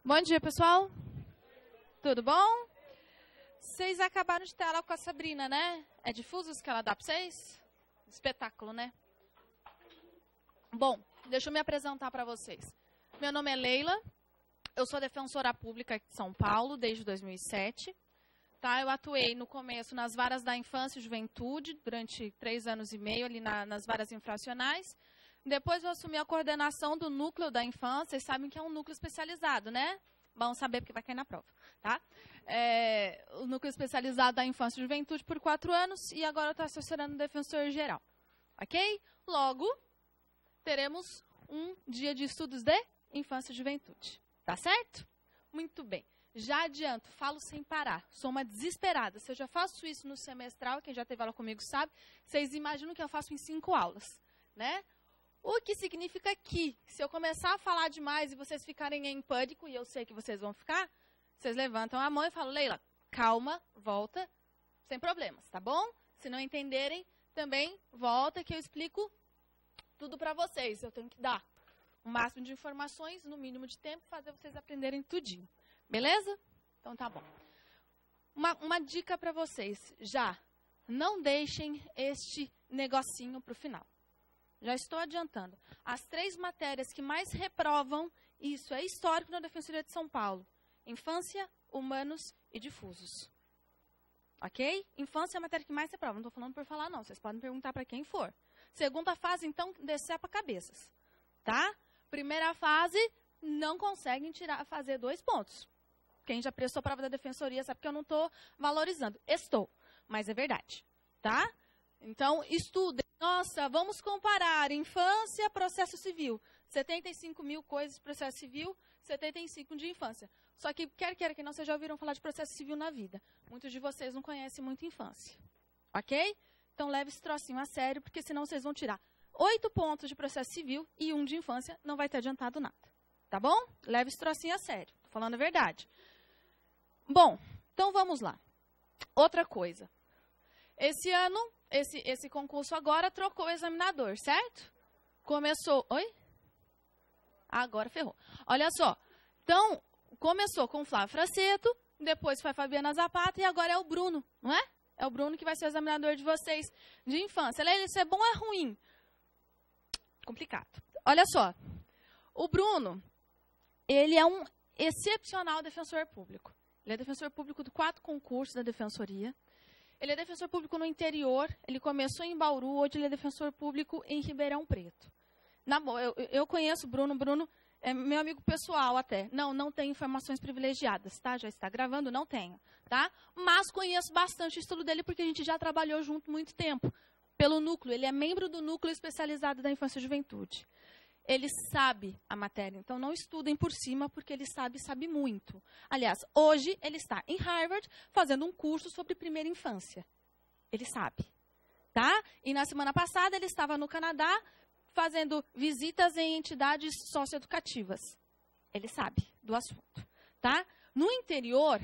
Bom dia, pessoal. Tudo bom? Vocês acabaram de ter aula com a Sabrina, né? É difusos que ela dá para vocês? Espetáculo, né? Bom, deixa eu me apresentar para vocês. Meu nome é Leila, eu sou defensora pública aqui de São Paulo desde 2007. Tá? Eu atuei no começo nas varas da infância e juventude, durante 3 anos e meio, ali nas varas infracionais. Depois eu assumi a coordenação do núcleo da infância. Vocês sabem que é um núcleo especializado, né? Bom saber porque vai cair na prova, tá? O núcleo especializado da infância e juventude por 4 anos e agora eu estou assessorando o defensor geral. Ok? Logo, teremos um dia de estudos de infância e juventude. Tá certo? Muito bem. Já adianto, falo sem parar. Sou uma desesperada. Se eu já faço isso no semestral, quem já teve aula comigo sabe, vocês imaginam que eu faço em 5 aulas, né? O que significa que, se eu começar a falar demais e vocês ficarem em pânico, e eu sei que vocês vão ficar, vocês levantam a mão e falam, Leila, calma, volta, sem problemas, tá bom? Se não entenderem, também volta que eu explico tudo para vocês. Eu tenho que dar o máximo de informações, no mínimo de tempo, fazer vocês aprenderem tudinho. Beleza? Então tá bom. Uma dica para vocês, já, não deixem este negocinho para o final. Já estou adiantando. As 3 matérias que mais reprovam, isso é histórico na Defensoria de São Paulo. Infância, humanos e difusos. Ok? Infância é a matéria que mais reprova. Não estou falando por falar, não. Vocês podem perguntar para quem for. Segunda fase, então, decepa cabeças. Tá? Primeira fase, não conseguem fazer 2 pontos. Quem já prestou prova da Defensoria sabe que eu não estou valorizando. Estou, mas é verdade. Tá? Então, estudem. Nossa, vamos comparar infância, processo civil. 75 mil coisas de processo civil, 75 de infância. Só que, quer que não, vocês já ouviram falar de processo civil na vida. Muitos de vocês não conhecem muito infância. Ok? Então, leve esse trocinho a sério, porque senão vocês vão tirar 8 pontos de processo civil e 1 de infância, não vai ter adiantado nada. Tá bom? Leve esse trocinho a sério. Estou falando a verdade. Bom, então vamos lá. Outra coisa. Esse ano, esse concurso agora trocou o examinador, certo? Começou... Oi? Agora ferrou. Olha só. Então, começou com o Flávio Fraceto, depois foi a Fabiana Zapata e agora é o Bruno, não é? É o Bruno que vai ser o examinador de vocês de infância. Leila, isso é bom ou é ruim? Complicado. Olha só. O Bruno, ele é um excepcional defensor público. Ele é defensor público de 4 concursos da Defensoria. Ele é defensor público no interior, ele começou em Bauru, hoje ele é defensor público em Ribeirão Preto. Eu conheço o Bruno é meu amigo pessoal até. Não tenho informações privilegiadas, tá? Já está gravando, não tenho, tá? Mas conheço bastante o estudo dele porque a gente já trabalhou junto muito tempo. Pelo núcleo, ele é membro do núcleo especializado da infância e juventude. Ele sabe a matéria, então não estudem por cima, porque ele sabe muito. Aliás, hoje ele está em Harvard fazendo um curso sobre primeira infância. Ele sabe, tá? E na semana passada ele estava no Canadá fazendo visitas em entidades socioeducativas. Ele sabe do assunto, tá? No interior,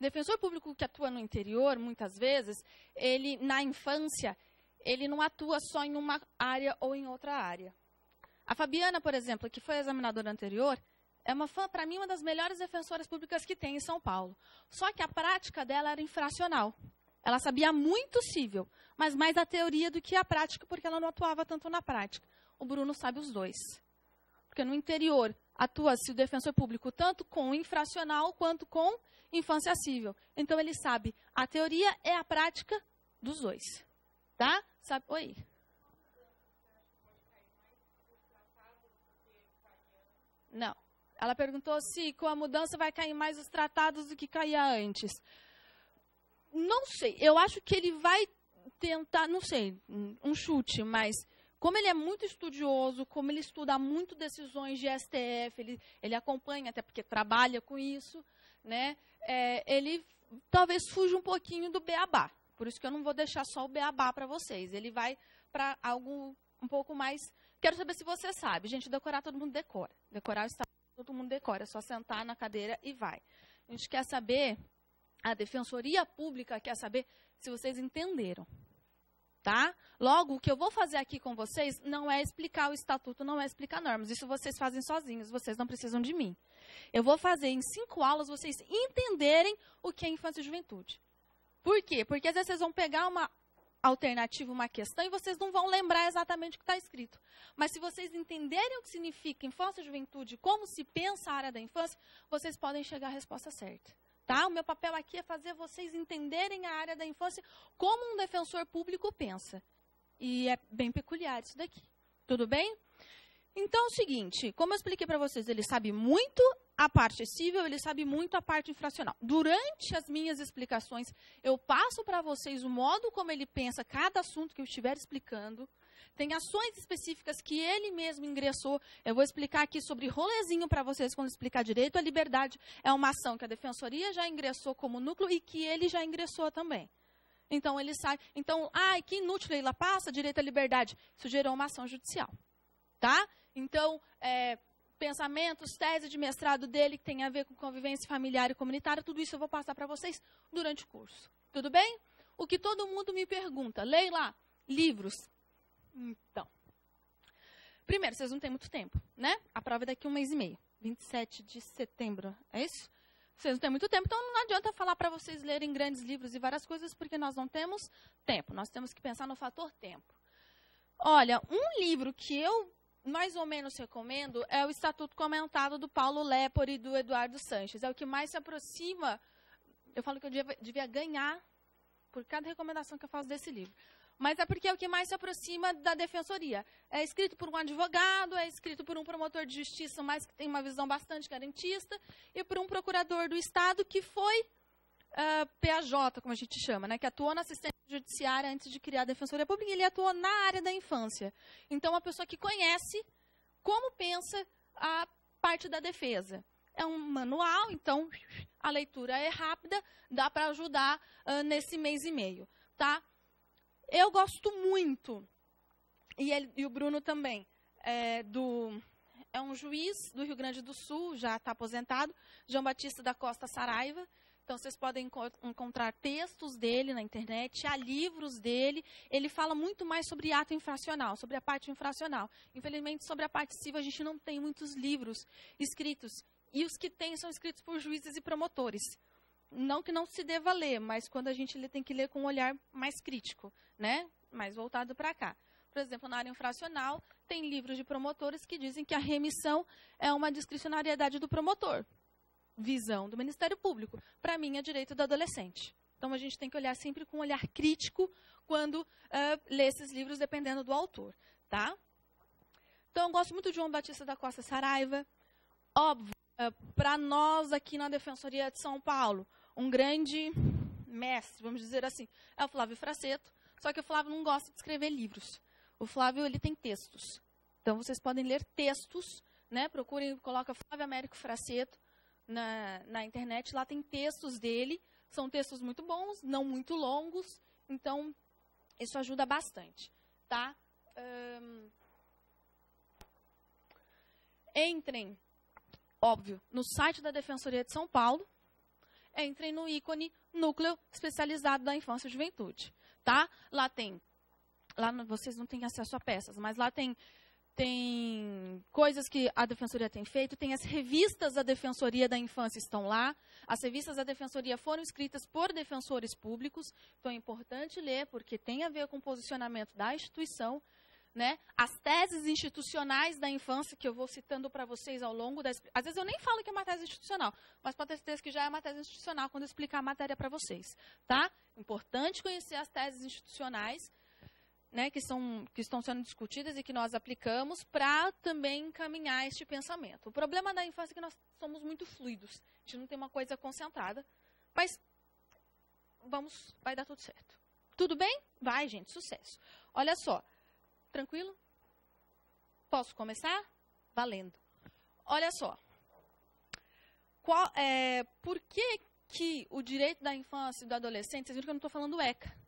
defensor público que atua no interior, muitas vezes, ele na infância, ele não atua só em uma área ou em outra área. A Fabiana, por exemplo, que foi a examinadora anterior, é para mim, uma das melhores defensoras públicas que tem em São Paulo. Só que a prática dela era infracional. Ela sabia muito civil, mas mais a teoria do que a prática, porque ela não atuava tanto na prática. O Bruno sabe os 2. Porque no interior atua-se o defensor público tanto com infracional quanto com infância civil. Então, ele sabe a teoria é a prática dos 2. Tá? Sabe? Oi. Não. Ela perguntou se com a mudança vai cair mais os tratados do que caía antes. Não sei. Eu acho que ele vai tentar, não sei, um chute, mas como ele é muito estudioso, como ele estuda muito decisões de STF, ele acompanha, até porque trabalha com isso, né? Ele talvez fuja um pouquinho do beabá. Por isso que eu não vou deixar só o beabá para vocês. Ele vai para algo um pouco mais... Quero saber se você sabe. Gente, decorar todo mundo decora. Decorar o estado todo mundo decora. É só sentar na cadeira e vai. A gente quer saber, a Defensoria Pública quer saber se vocês entenderam. Tá? Logo, o que eu vou fazer aqui com vocês não é explicar o estatuto, não é explicar normas. Isso vocês fazem sozinhos, vocês não precisam de mim. Eu vou fazer em 5 aulas vocês entenderem o que é infância e juventude. Por quê? Porque às vezes vocês vão pegar uma alternativa, uma questão, e vocês não vão lembrar exatamente o que está escrito. Mas se vocês entenderem o que significa infância e juventude, como se pensa a área da infância, vocês podem chegar à resposta certa. Tá? O meu papel aqui é fazer vocês entenderem a área da infância como um defensor público pensa. E é bem peculiar isso daqui. Tudo bem? Então é o seguinte, como eu expliquei para vocês, ele sabe muito a parte civil, ele sabe muito a parte infracional. Durante as minhas explicações, eu passo para vocês o modo como ele pensa cada assunto que eu estiver explicando. Tem ações específicas que ele mesmo ingressou. Eu vou explicar aqui sobre rolezinho para vocês quando explicar direito à liberdade. É uma ação que a Defensoria já ingressou como núcleo e que ele já ingressou também. Então, ele sabe. Então, que inútil, Leila, passa direito à liberdade. Isso gerou uma ação judicial. Tá? Então, pensamentos, tese de mestrado dele, que tem a ver com convivência familiar e comunitária, tudo isso eu vou passar para vocês durante o curso. Tudo bem? O que todo mundo me pergunta, Leila, livros. Então, primeiro, vocês não têm muito tempo, né? A prova é daqui 1 mês e meio, 27 de setembro, é isso? Vocês não têm muito tempo, então não adianta falar para vocês lerem grandes livros e várias coisas, porque nós não temos tempo. Nós temos que pensar no fator tempo. Olha, um livro que eu mais ou menos recomendo é o Estatuto Comentado do Paulo Lepore e do Eduardo Sanches. É o que mais se aproxima, eu falo que eu devia ganhar por cada recomendação que eu faço desse livro. Mas é porque é o que mais se aproxima da defensoria. É escrito por um advogado, é escrito por um promotor de justiça, mas que tem uma visão bastante garantista, e por um procurador do Estado que foi PAJ, como a gente chama, né, que atuou na assistência judiciária antes de criar a Defensoria Pública, e ele atuou na área da infância. Então, uma pessoa que conhece como pensa a parte da defesa. É um manual, então a leitura é rápida, dá para ajudar nesse mês e meio, tá? Eu gosto muito, e o Bruno também, é um juiz do Rio Grande do Sul, já está aposentado, João Batista da Costa Saraiva. Então, vocês podem encontrar textos dele na internet, há livros dele. Ele fala muito mais sobre ato infracional, sobre a parte infracional. Infelizmente, sobre a parte civil, a gente não tem muitos livros escritos. E os que tem são escritos por juízes e promotores. Não que não se deva ler, mas quando a gente lê, tem que ler com um olhar mais crítico, né? Mais voltado para cá. Por exemplo, na área infracional, tem livros de promotores que dizem que a remissão é uma discricionariedade do promotor. Visão do Ministério Público. Para mim, é direito do adolescente. Então, a gente tem que olhar sempre com um olhar crítico quando lê esses livros, dependendo do autor. Tá? Então, eu gosto muito de João Batista da Costa Saraiva. Óbvio, para nós aqui na Defensoria de São Paulo, um grande mestre, vamos dizer assim, é o Flávio Fraceto. Só que o Flávio não gosta de escrever livros. O Flávio, ele tem textos. Então, vocês podem ler textos, né? Procurem, coloca Flávio Américo Fraceto na internet. Lá tem textos dele. São textos muito bons, não muito longos. Então, isso ajuda bastante, tá? Entrem, óbvio, no site da Defensoria de São Paulo. Entrem no ícone Núcleo Especializado da Infância e Juventude. Tá? Lá tem, vocês não têm acesso a peças, mas lá tem coisas que a Defensoria tem feito, tem as revistas da Defensoria da Infância estão lá, as revistas da Defensoria foram escritas por defensores públicos, então é importante ler, porque tem a ver com o posicionamento da instituição, né? As teses institucionais da infância, que eu vou citando para vocês ao longo da... Às vezes eu nem falo que é uma tese institucional, mas pode ter certeza que já é uma tese institucional quando eu explicar a matéria para vocês, tá? Importante conhecer as teses institucionais, né, que estão sendo discutidas e que nós aplicamos para também encaminhar este pensamento. O problema da infância é que nós somos muito fluidos, a gente não tem uma coisa concentrada, mas vai dar tudo certo. Tudo bem? Vai, gente, sucesso. Olha só, tranquilo? Posso começar? Valendo. Olha só, por que o direito da infância e do adolescente, vocês viram que eu não estou falando ECA,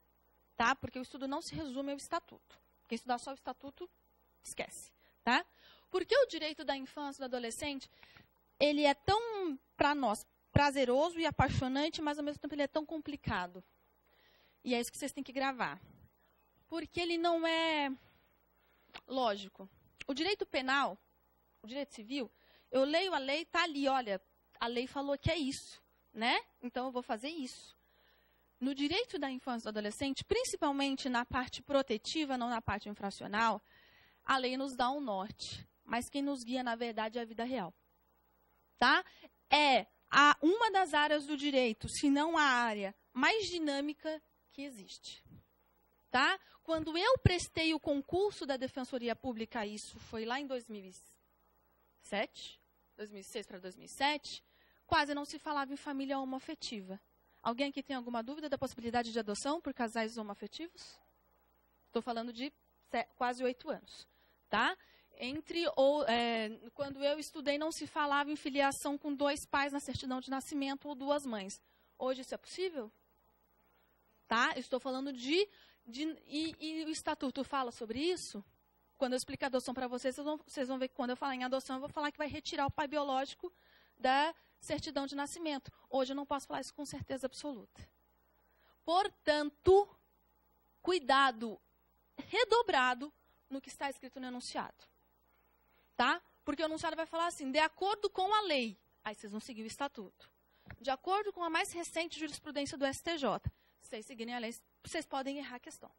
tá? Porque o estudo não se resume ao estatuto. Quem estudar só o estatuto, esquece, tá? Porque o direito da infância e do adolescente, ele é tão, para nós, prazeroso e apaixonante, mas ao mesmo tempo ele é tão complicado. E é isso que vocês têm que gravar. Porque ele não é lógico. O direito penal, o direito civil, eu leio a lei, tá ali, olha, a lei falou que é isso, né? Então eu vou fazer isso. No direito da infância e do adolescente, principalmente na parte protetiva, não na parte infracional, a lei nos dá um norte, mas quem nos guia, na verdade, é a vida real. Tá? É uma das áreas do direito, se não a área mais dinâmica que existe. Tá? Quando eu prestei o concurso da Defensoria Pública, isso foi lá em 2007, 2006 para 2007, quase não se falava em família homoafetiva. Alguém aqui tem alguma dúvida da possibilidade de adoção por casais homoafetivos? Estou falando de quase 8 anos. Tá? Quando eu estudei, não se falava em filiação com 2 pais na certidão de nascimento ou 2 mães. Hoje isso é possível? Tá? Estou falando e o Estatuto fala sobre isso? Quando eu explicar adoção para vocês vão ver que quando eu falar em adoção, eu vou falar que vai retirar o pai biológico da certidão de nascimento. Hoje eu não posso falar isso com certeza absoluta. Portanto, cuidado redobrado no que está escrito no enunciado. Tá? Porque o enunciado vai falar assim, de acordo com a lei. Aí vocês vão seguir o Estatuto. De acordo com a mais recente jurisprudência do STJ. Se vocês seguirem a lei, vocês podem errar a questão.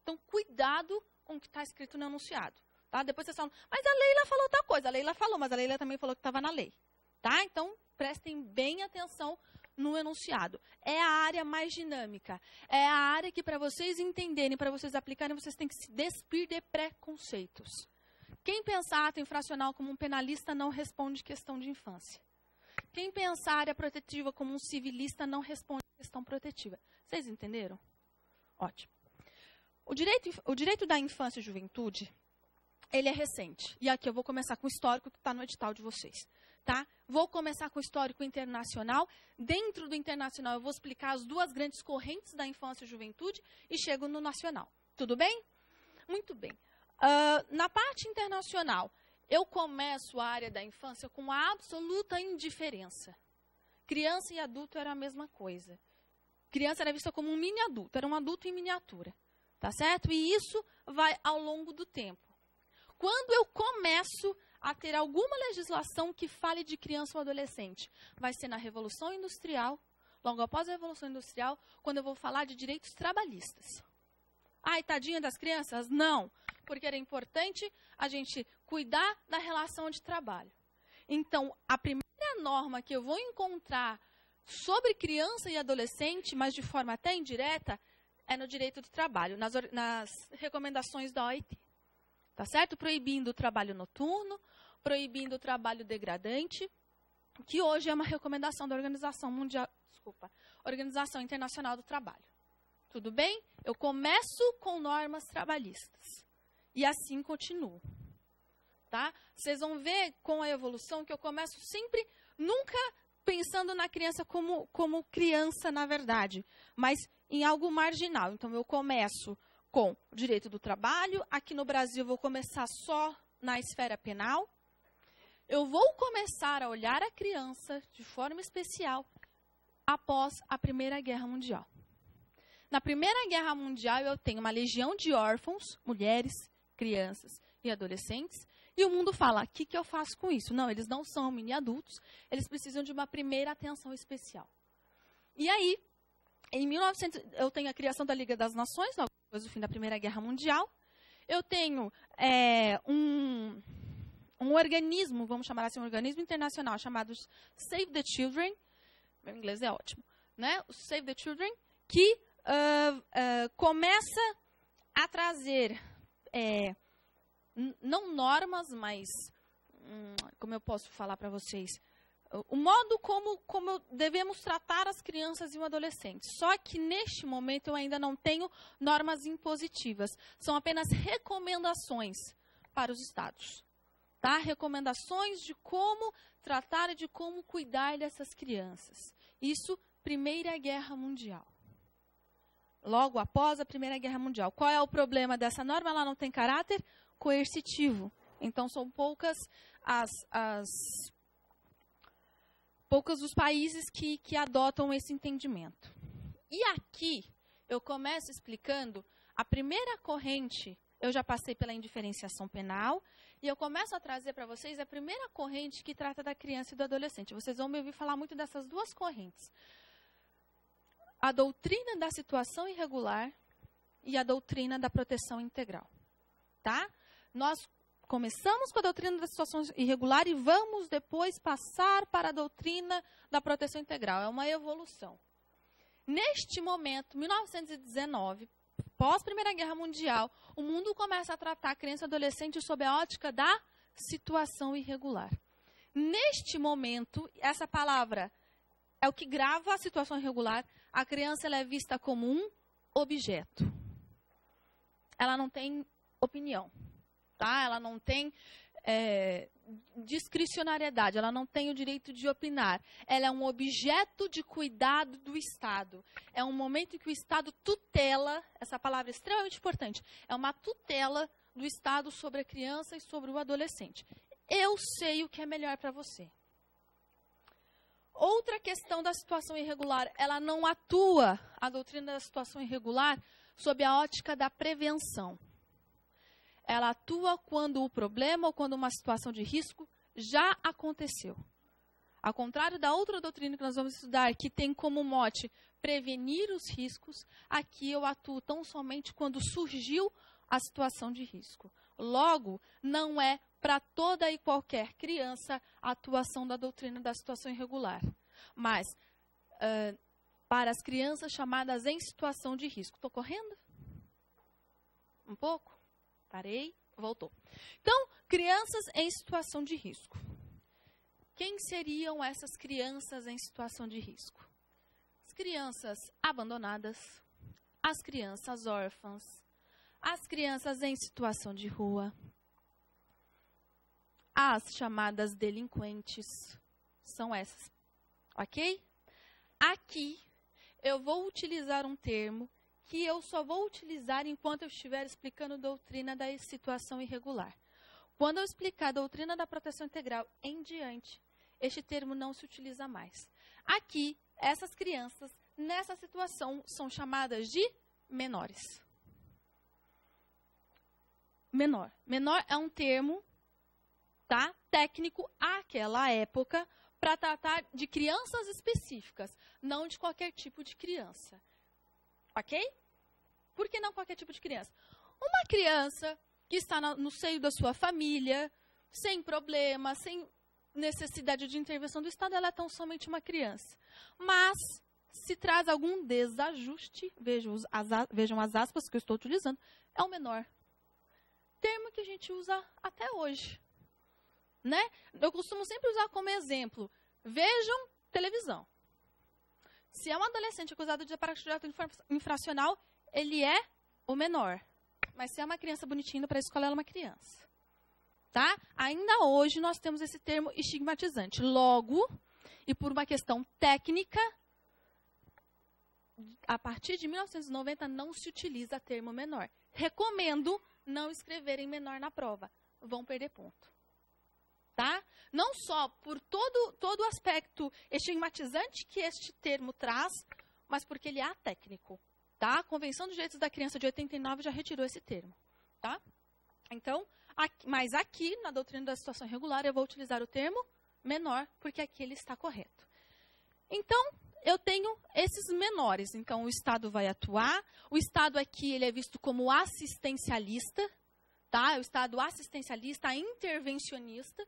Então, cuidado com o que está escrito no enunciado. Tá? Depois vocês falam, mas a Leila falou tal coisa. A Leila falou, mas a Leila também falou que estava na lei. Tá? Então, prestem bem atenção no enunciado. É a área mais dinâmica. É a área que, para vocês entenderem, para vocês aplicarem, vocês têm que se despir de preconceitos. Quem pensar ato infracional como um penalista não responde questão de infância. Quem pensar área protetiva como um civilista não responde questão protetiva. Vocês entenderam? Ótimo. O direito da infância e juventude, ele é recente. E aqui eu vou começar com o histórico que está no edital de vocês. Tá? Vou começar com o histórico internacional. Dentro do internacional, eu vou explicar as 2 grandes correntes da infância e juventude e chego no nacional. Tudo bem? Muito bem. Na parte internacional, eu começo a área da infância com a absoluta indiferença. Criança e adulto era a mesma coisa. Criança era vista como um mini adulto, era um adulto em miniatura. Tá certo? E isso vai ao longo do tempo. Quando eu começo a ter alguma legislação que fale de criança ou adolescente, vai ser na Revolução Industrial, logo após a Revolução Industrial, quando eu vou falar de direitos trabalhistas. Ai, tadinha das crianças? Não, porque era importante a gente cuidar da relação de trabalho. Então, a primeira norma que eu vou encontrar sobre criança e adolescente, mas de forma até indireta, é no direito do trabalho, nas recomendações da OIT. Tá certo? Proibindo o trabalho noturno, proibindo o trabalho degradante, que hoje é uma recomendação da Organização Internacional do Trabalho. Tudo bem? Eu começo com normas trabalhistas. E assim continuo. Tá? Vocês vão ver com a evolução que eu começo sempre, nunca pensando na criança como criança, na verdade, mas em algo marginal. Então, eu começo com o direito do trabalho. Aqui no Brasil, eu vou começar só na esfera penal. Eu vou começar a olhar a criança de forma especial após a Primeira Guerra Mundial. Na Primeira Guerra Mundial, eu tenho uma legião de órfãos, mulheres, crianças e adolescentes, e o mundo fala, o que eu faço com isso? Não, eles não são mini adultos, eles precisam de uma primeira atenção especial. E aí, em 1900, eu tenho a criação da Liga das Nações, logo depois do fim da Primeira Guerra Mundial. Eu tenho um organismo, vamos chamar assim, um organismo internacional chamado Save the Children, meu inglês é ótimo, né? O Save the Children, que começa a trazer, não normas, mas, como eu posso falar para vocês, o modo como devemos tratar as crianças e o adolescente. Só que, neste momento, eu ainda não tenho normas impositivas. São apenas recomendações para os estados. Tá? Recomendações de como tratar e de como cuidar dessas crianças. Isso, Primeira Guerra Mundial. Logo após a Primeira Guerra Mundial. Qual é o problema dessa norma? Ela não tem caráter coercitivo. Então, são poucos os países que adotam esse entendimento. E aqui, eu começo explicando a primeira corrente eu já passei pela indiferenciação penal, e eu começo a trazer para vocês a primeira corrente que trata da criança e do adolescente. Vocês vão me ouvir falar muito dessas duas correntes. A doutrina da situação irregular e a doutrina da proteção integral. Tá? Nós começamos com a doutrina da situação irregular e vamos depois passar para a doutrina da proteção integral. É uma evolução. Neste momento, 1919, pós Primeira Guerra Mundial, o mundo começa a tratar a criança e adolescente sob a ótica da situação irregular. Neste momento, essa palavra é o que grava a situação irregular. A criança ela é vista como um objeto. Ela não tem opinião, tá? Ela não tem discricionariedade, ela não tem o direito de opinar. Ela é um objeto de cuidado do Estado. É um momento em que o Estado tutela, essa palavra é extremamente importante, é uma tutela do Estado sobre a criança e sobre o adolescente. Eu sei o que é melhor para você. Outra questão da situação irregular, ela não atua, a doutrina da situação irregular, sob a ótica da prevenção. Ela atua quando o problema ou quando uma situação de risco já aconteceu. Ao contrário da outra doutrina que nós vamos estudar, que tem como mote prevenir os riscos, aqui eu atuo tão somente quando surgiu a situação de risco. Logo, não é para toda e qualquer criança a atuação da doutrina da situação irregular. Mas, para as crianças chamadas em situação de risco. Estou correndo? Um pouco? Parei, voltou. Então, crianças em situação de risco. Quem seriam essas crianças em situação de risco? As crianças abandonadas, as crianças órfãs, as crianças em situação de rua, as chamadas delinquentes, são essas, ok? Aqui, eu vou utilizar um termo que eu só vou utilizar enquanto eu estiver explicando a doutrina da situação irregular. Quando eu explicar a doutrina da proteção integral em diante, este termo não se utiliza mais. Aqui, essas crianças, nessa situação, são chamadas de menores. Menor. Menor é um termo, tá, técnico àquela época para tratar de crianças específicas, não de qualquer tipo de criança. Ok? Por que não qualquer tipo de criança? Uma criança que está no seio da sua família, sem problema, sem necessidade de intervenção do Estado, ela é tão somente uma criança. Mas, se traz algum desajuste, vejam as aspas que eu estou utilizando, é o menor. Termo que a gente usa até hoje. Né? Eu costumo sempre usar como exemplo, vejam televisão. Se é um adolescente acusado de aparato infracional, ele é o menor. Mas se é uma criança bonitinha para a escola, ela é uma criança. Tá? Ainda hoje nós temos esse termo estigmatizante. Logo, e por uma questão técnica, a partir de 1990 não se utiliza termo menor. Recomendo não escreverem menor na prova. Vão perder ponto. Tá? Não só por todo o aspecto estigmatizante que este termo traz, mas porque ele é atécnico. Tá? A Convenção dos Direitos da Criança de 89 já retirou esse termo. Tá? Então, mas aqui, na doutrina da situação irregular, eu vou utilizar o termo menor, porque aqui ele está correto. Então, eu tenho esses menores. Então, o Estado vai atuar. O Estado aqui ele é visto como assistencialista. Tá? O Estado assistencialista, intervencionista,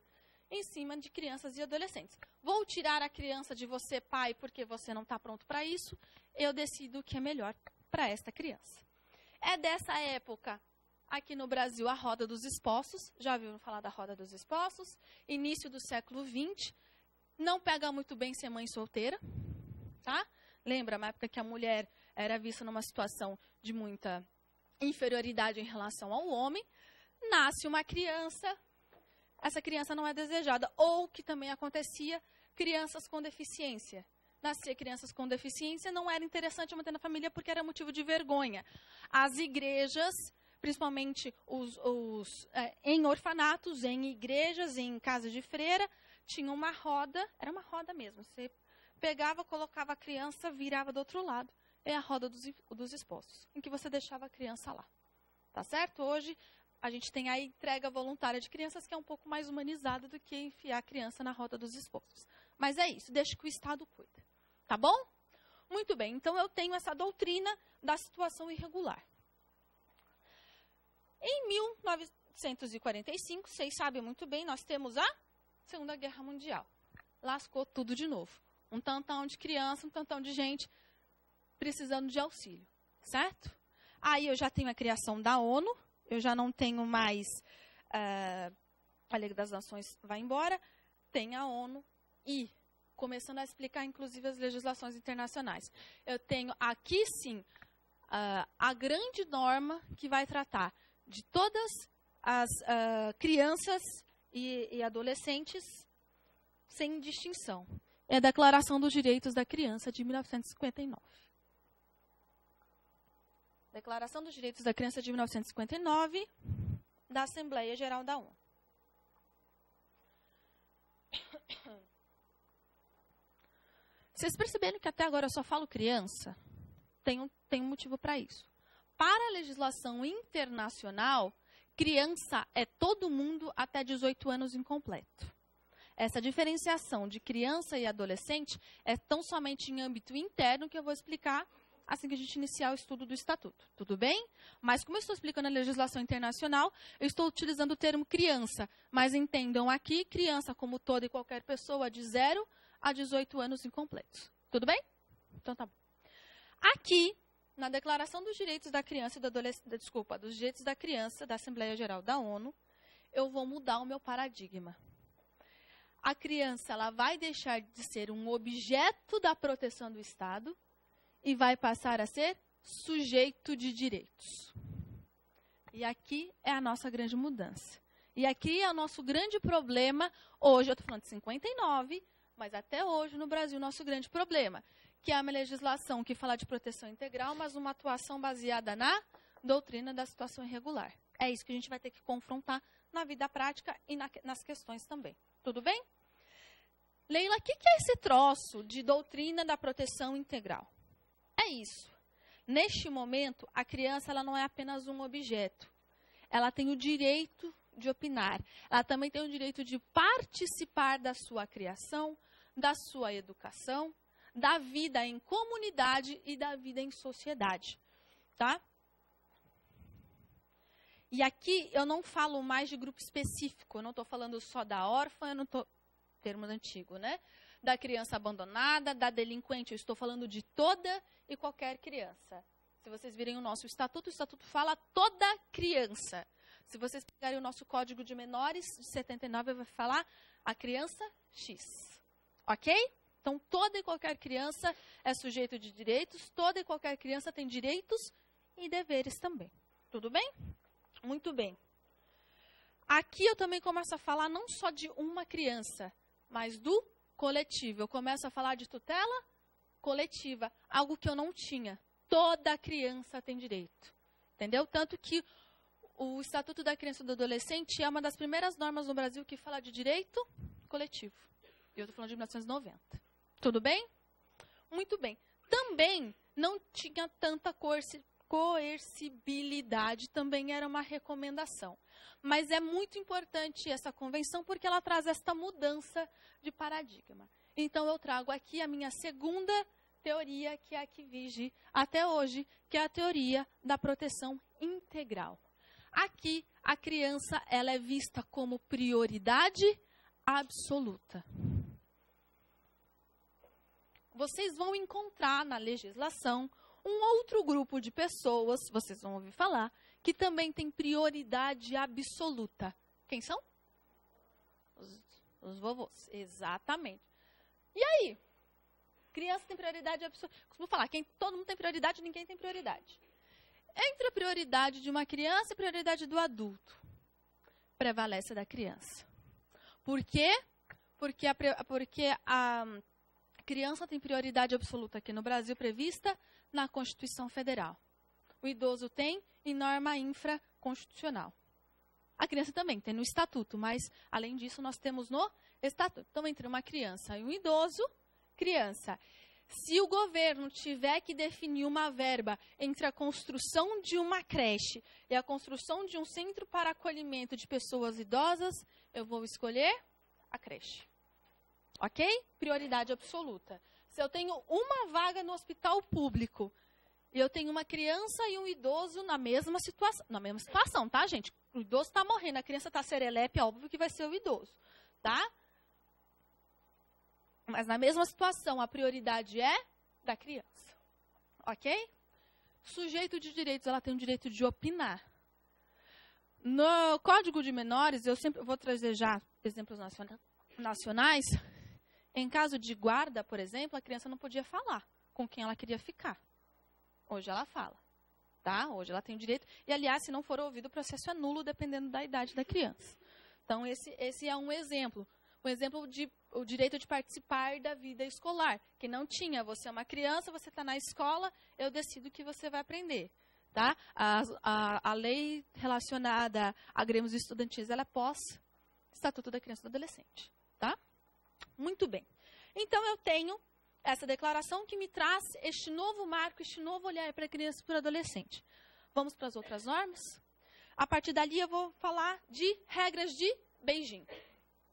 em cima de crianças e adolescentes. Vou tirar a criança de você, pai, porque você não está pronto para isso. Eu decido o que é melhor para esta criança. É dessa época, aqui no Brasil, a Roda dos Esposos. Já ouviram falar da Roda dos Esposos? Início do século XX. Não pega muito bem ser mãe solteira. Tá? Lembra, uma época que a mulher era vista numa situação de muita inferioridade em relação ao homem. Nasce uma criança, essa criança não é desejada. Ou, que também acontecia, crianças com deficiência. Nascer crianças com deficiência não era interessante manter na família porque era motivo de vergonha. As igrejas, principalmente em orfanatos, em igrejas, em casas de freira, tinha uma roda, era uma roda mesmo. Você pegava, colocava a criança, virava do outro lado. É a roda dos esposos, em que você deixava a criança lá. Tá certo? Hoje a gente tem a entrega voluntária de crianças, que é um pouco mais humanizada do que enfiar a criança na roda dos esposos. Mas é isso, deixa que o Estado cuida. Tá bom? Muito bem, então eu tenho essa doutrina da situação irregular. Em 1945, vocês sabem muito bem, nós temos a Segunda Guerra Mundial. Lascou tudo de novo. Um tantão de criança, um tantão de gente precisando de auxílio, certo? Aí eu já tenho a criação da ONU, eu já não tenho mais a Liga das Nações vai embora, tem a ONU e, começando a explicar, inclusive, as legislações internacionais. Eu tenho aqui, sim, a grande norma que vai tratar de todas as crianças e adolescentes sem distinção. É a Declaração dos Direitos da Criança, de 1959. Declaração dos Direitos da Criança, de 1959, da Assembleia Geral da ONU. Vocês perceberam que até agora eu só falo criança? Tem um motivo para isso. Para a legislação internacional, criança é todo mundo até 18 anos incompleto. Essa diferenciação de criança e adolescente é tão somente em âmbito interno, que eu vou explicar assim que a gente iniciar o estudo do Estatuto. Tudo bem? Mas como eu estou explicando a legislação internacional, eu estou utilizando o termo criança. Mas entendam aqui, criança como toda e qualquer pessoa de 0 a 18 anos incompletos. Tudo bem? Então tá bom. Aqui, na Declaração dos Direitos da Criança e do Adolescente, dos Direitos da Criança, da Assembleia Geral da ONU, eu vou mudar o meu paradigma. A criança, ela vai deixar de ser um objeto da proteção do Estado e vai passar a ser sujeito de direitos. E aqui é a nossa grande mudança. E aqui é o nosso grande problema. Hoje, eu estou falando de 59, mas até hoje no Brasil, o nosso grande problema, que é uma legislação que fala de proteção integral, mas uma atuação baseada na doutrina da situação irregular. É isso que a gente vai ter que confrontar na vida prática e nas questões também. Tudo bem? Leila, o que é esse troço de doutrina da proteção integral? É isso. Neste momento, a criança ela não é apenas um objeto. Ela tem o direito de opinar. Ela também tem o direito de participar da sua criação, da sua educação, da vida em comunidade e da vida em sociedade. Tá? E aqui eu não falo mais de grupo específico. Eu não estou falando só da órfã, eu não estou... termo antigo, né? Da criança abandonada, da delinquente. Eu estou falando de toda e qualquer criança. Se vocês virem o nosso estatuto, o estatuto fala toda criança. Se vocês pegarem o nosso Código de Menores, de 79, vai falar a criança X. Ok? Então, toda e qualquer criança é sujeito de direitos, toda e qualquer criança tem direitos e deveres também. Tudo bem? Muito bem. Aqui eu também começo a falar não só de uma criança, mas do coletivo. Eu começo a falar de tutela coletiva, algo que eu não tinha. Toda criança tem direito. Entendeu? Tanto que o Estatuto da Criança e do Adolescente é uma das primeiras normas no Brasil que fala de direito coletivo. Eu estou falando de 1990. Tudo bem? Muito bem. Também não tinha tanta coercibilidade, também era uma recomendação. Mas é muito importante essa convenção porque ela traz esta mudança de paradigma. Então, eu trago aqui a minha segunda teoria, que é a que vige até hoje, que é a teoria da proteção integral. Aqui, a criança ela é vista como prioridade absoluta. Vocês vão encontrar na legislação um outro grupo de pessoas, vocês vão ouvir falar, que também tem prioridade absoluta. Quem são? Os vovôs, exatamente. E aí? Criança tem prioridade absoluta. Costumo falar, todo mundo tem prioridade, ninguém tem prioridade. Entre a prioridade de uma criança e a prioridade do adulto, prevalece a da criança. Por quê? Porque a criança tem prioridade absoluta aqui no Brasil, prevista na Constituição Federal. O idoso tem em norma infraconstitucional. A criança também tem no Estatuto, mas, além disso, nós temos no Estatuto. Então, entre uma criança e um idoso, criança. Se o governo tiver que definir uma verba entre a construção de uma creche e a construção de um centro para acolhimento de pessoas idosas, eu vou escolher a creche. Ok? Prioridade absoluta. Se eu tenho uma vaga no hospital público e eu tenho uma criança e um idoso na mesma situação, tá, gente? O idoso está morrendo, a criança está serelepe, é óbvio que vai ser o idoso, tá? Mas na mesma situação, a prioridade é da criança. Ok? Sujeito de direitos, ela tem o direito de opinar. No Código de Menores, eu sempre vou trazer já exemplos nacionais. Em caso de guarda, por exemplo, a criança não podia falar com quem ela queria ficar. Hoje ela fala. Tá? Hoje ela tem o direito. E, aliás, se não for ouvido, o processo é nulo, dependendo da idade da criança. Então, esse é um exemplo. Um exemplo de o direito de participar da vida escolar, que não tinha. Você é uma criança, você está na escola, eu decido o que você vai aprender. Tá? A lei relacionada a grêmios estudantis, ela é pós-Estatuto da Criança e do Adolescente. Tá? Muito bem. Então, eu tenho essa declaração que me traz este novo marco, este novo olhar para a criança e para o adolescente. Vamos para as outras normas? A partir dali, eu vou falar de regras de Beijing.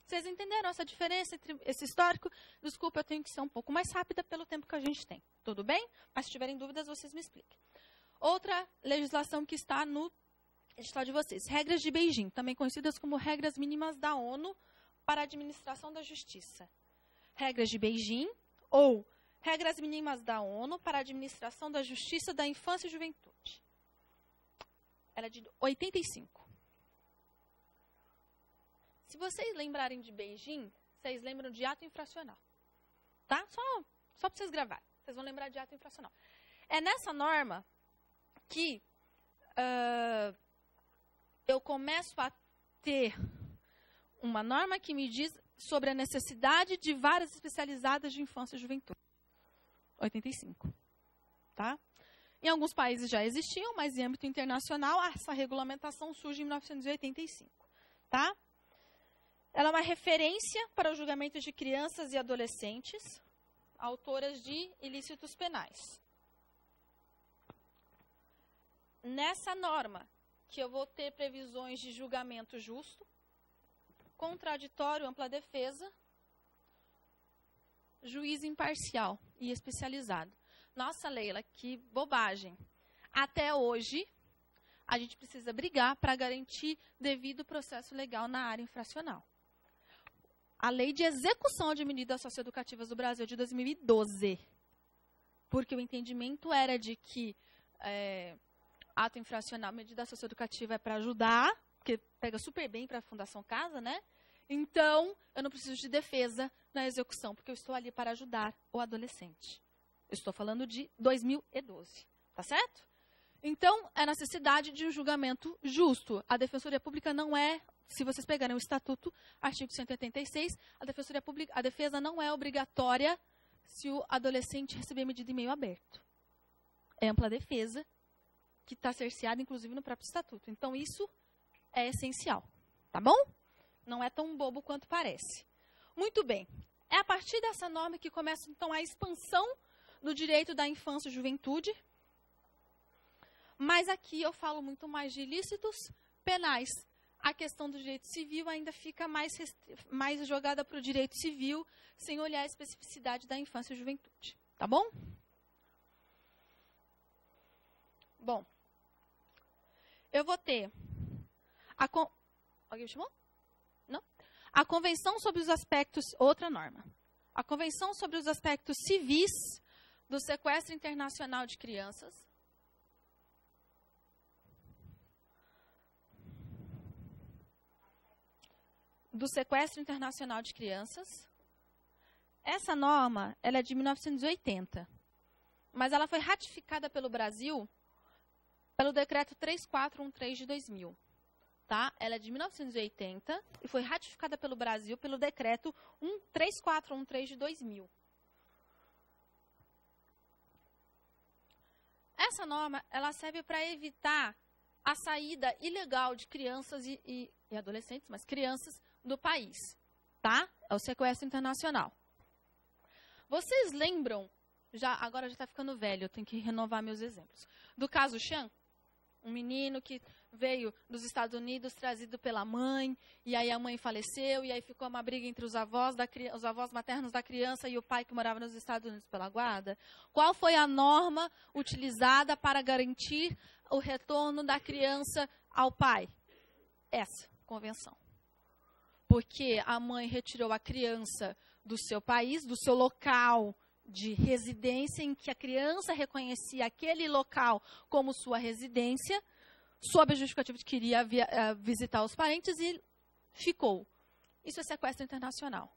Vocês entenderam essa diferença entre esse histórico? Desculpa, eu tenho que ser um pouco mais rápida pelo tempo que a gente tem. Tudo bem? Mas se tiverem dúvidas, vocês me expliquem. Outra legislação que está no edital de vocês. Regras de Beijing, também conhecidas como regras mínimas da ONU para a administração da justiça. Regras de Beijing ou regras mínimas da ONU para a administração da justiça da infância e juventude. Ela é de 85. Se vocês lembrarem de Beijing, vocês lembram de ato infracional. Tá? Só para vocês gravarem. Vocês vão lembrar de ato infracional. É nessa norma que eu começo a ter uma norma que me diz sobre a necessidade de varas especializadas de infância e juventude. 85. Tá? Em alguns países já existiam, mas em âmbito internacional, essa regulamentação surge em 1985. Tá? Ela é uma referência para o julgamento de crianças e adolescentes, autoras de ilícitos penais. Nessa norma, que eu vou ter previsões de julgamento justo, contraditório, ampla defesa, juiz imparcial e especializado. Nossa, Leila, que bobagem. Até hoje, a gente precisa brigar para garantir devido processo legal na área infracional. A Lei de Execução de Medidas Socioeducativas do Brasil de 2012. Porque o entendimento era de que ato infracional, medida socioeducativa é para ajudar, porque pega super bem para a Fundação Casa, né? Então, eu não preciso de defesa na execução, porque eu estou ali para ajudar o adolescente. Eu estou falando de 2012, tá certo? Então, é necessidade de um julgamento justo. A Defensoria Pública não é, se vocês pegarem o Estatuto, artigo 186, a defesa não é obrigatória se o adolescente receber medida em meio aberto. É ampla defesa, que está cerceada, inclusive, no próprio Estatuto. Então, isso é essencial, tá bom? Não é tão bobo quanto parece. Muito bem. É a partir dessa norma que começa, então, a expansão do direito da infância e juventude. Mas aqui eu falo muito mais de ilícitos penais. A questão do direito civil ainda fica mais jogada para o direito civil, sem olhar a especificidade da infância e juventude. Tá bom? Bom, eu vou ter alguém me chamou? Não? A Convenção sobre os aspectos, outra norma. A Convenção sobre os aspectos civis do sequestro internacional de crianças. Do sequestro internacional de crianças. Essa norma, ela é de 1980, mas ela foi ratificada pelo Brasil pelo decreto 3413 de 2000. Tá? Ela é de 1980 e foi ratificada pelo Brasil pelo decreto 3413 de 2000. Essa norma, ela serve para evitar a saída ilegal de crianças e adolescentes, mas crianças do país, tá? É o sequestro internacional. Vocês lembram agora já está ficando velho, eu tenho que renovar meus exemplos. Do caso Chan, um menino que veio dos Estados Unidos trazido pela mãe, e aí a mãe faleceu, e aí ficou uma briga entre os avós maternos da criança e o pai que morava nos Estados Unidos pela guarda. Qual foi a norma utilizada para garantir o retorno da criança ao pai? Essa convenção. Porque a mãe retirou a criança do seu país, do seu local de residência, em que a criança reconhecia aquele local como sua residência, sob a justificativa de que queria visitar os parentes, e ficou. Isso é sequestro internacional.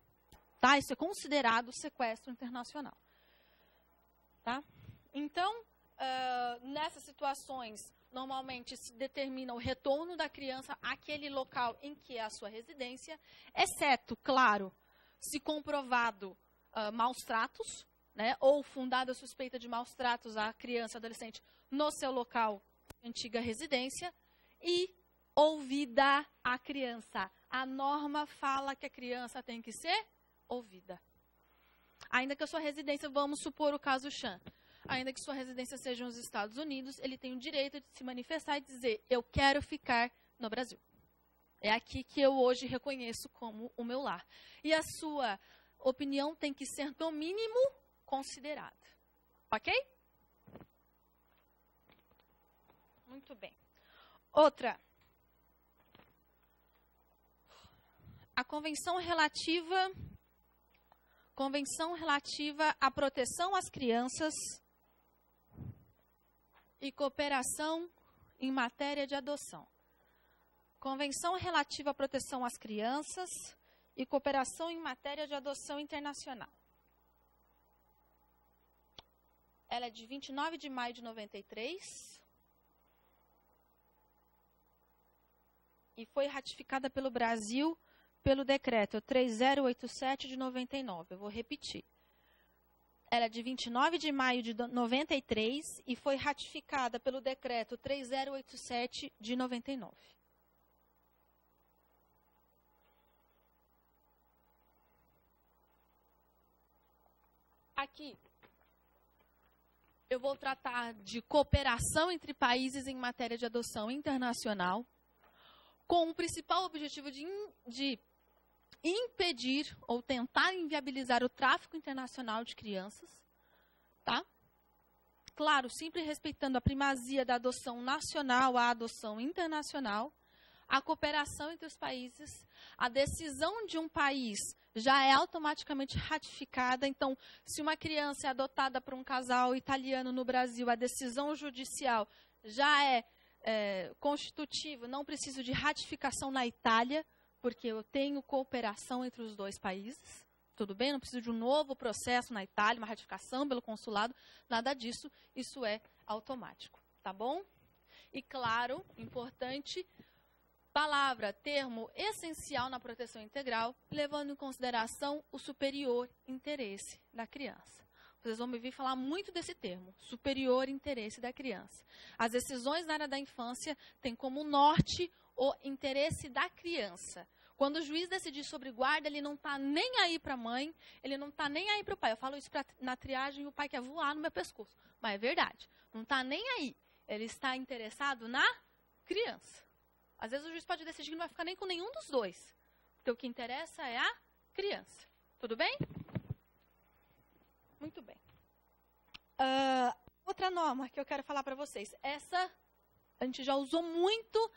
Tá? Isso é considerado sequestro internacional. Tá? Então, nessas situações, normalmente se determina o retorno da criança àquele local em que é a sua residência, exceto, claro, se comprovado maus tratos, né, ou fundada a suspeita de maus tratos à criança e adolescente no seu local de antiga residência, e ouvida a criança. A norma fala que a criança tem que ser ouvida. Ainda que a sua residência, vamos supor o caso Chan, ainda que sua residência seja nos Estados Unidos, ele tem o direito de se manifestar e dizer: eu quero ficar no Brasil. É aqui que eu hoje reconheço como o meu lar. E a sua opinião tem que ser, no mínimo, considerada. Ok? Muito bem. Outra. A Convenção relativa à proteção às crianças e cooperação em matéria de adoção. Convenção relativa à proteção às crianças e cooperação em matéria de adoção internacional. Ela é de 29 de maio de 93 e foi ratificada pelo Brasil pelo decreto 3087 de 99. Eu vou repetir. Ela é de 29 de maio de 93 e foi ratificada pelo decreto 3087 de 99. Aqui, eu vou tratar de cooperação entre países em matéria de adoção internacional, com o principal objetivo de impedir ou tentar inviabilizar o tráfico internacional de crianças, tá? Claro, sempre respeitando a primazia da adoção nacional à adoção internacional, a cooperação entre os países, a decisão de um país já é automaticamente ratificada. Então, se uma criança é adotada por um casal italiano no Brasil, a decisão judicial já é constitutiva, não preciso de ratificação na Itália, porque eu tenho cooperação entre os dois países. Tudo bem? Não preciso de um novo processo na Itália, uma ratificação pelo consulado, nada disso, isso é automático, tá bom? E claro, importante, palavra, termo essencial na proteção integral, levando em consideração o superior interesse da criança. Vocês vão me ouvir falar muito desse termo, superior interesse da criança. As decisões na área da infância têm como norte o interesse da criança. Quando o juiz decidir sobre guarda, ele não está nem aí para a mãe, ele não está nem aí para o pai. Eu falo isso na triagem e o pai quer voar no meu pescoço. Mas é verdade, não está nem aí. Ele está interessado na criança. Às vezes o juiz pode decidir que não vai ficar nem com nenhum dos dois. Porque o que interessa é a criança. Tudo bem? Muito bem. Outra norma que eu quero falar para vocês. Essa a gente já usou muito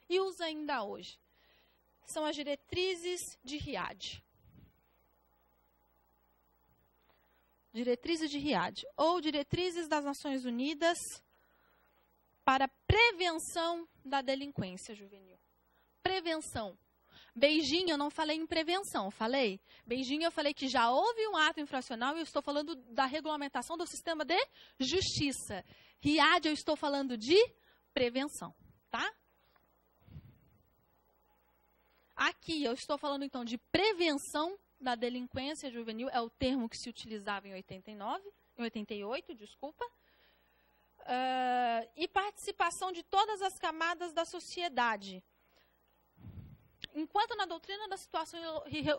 e usa ainda hoje. São as diretrizes de Riad. Diretrizes de Riad. Ou diretrizes das Nações Unidas para prevenção da delinquência juvenil. Prevenção. Beijinho, eu não falei em prevenção, falei? Beijinho, eu falei que já houve um ato infracional e eu estou falando da regulamentação do sistema de justiça. Riad, eu estou falando de prevenção, tá? Aqui, eu estou falando, então, de prevenção da delinquência juvenil, é o termo que se utilizava em 88, desculpa. E participação de todas as camadas da sociedade. Enquanto na doutrina da situação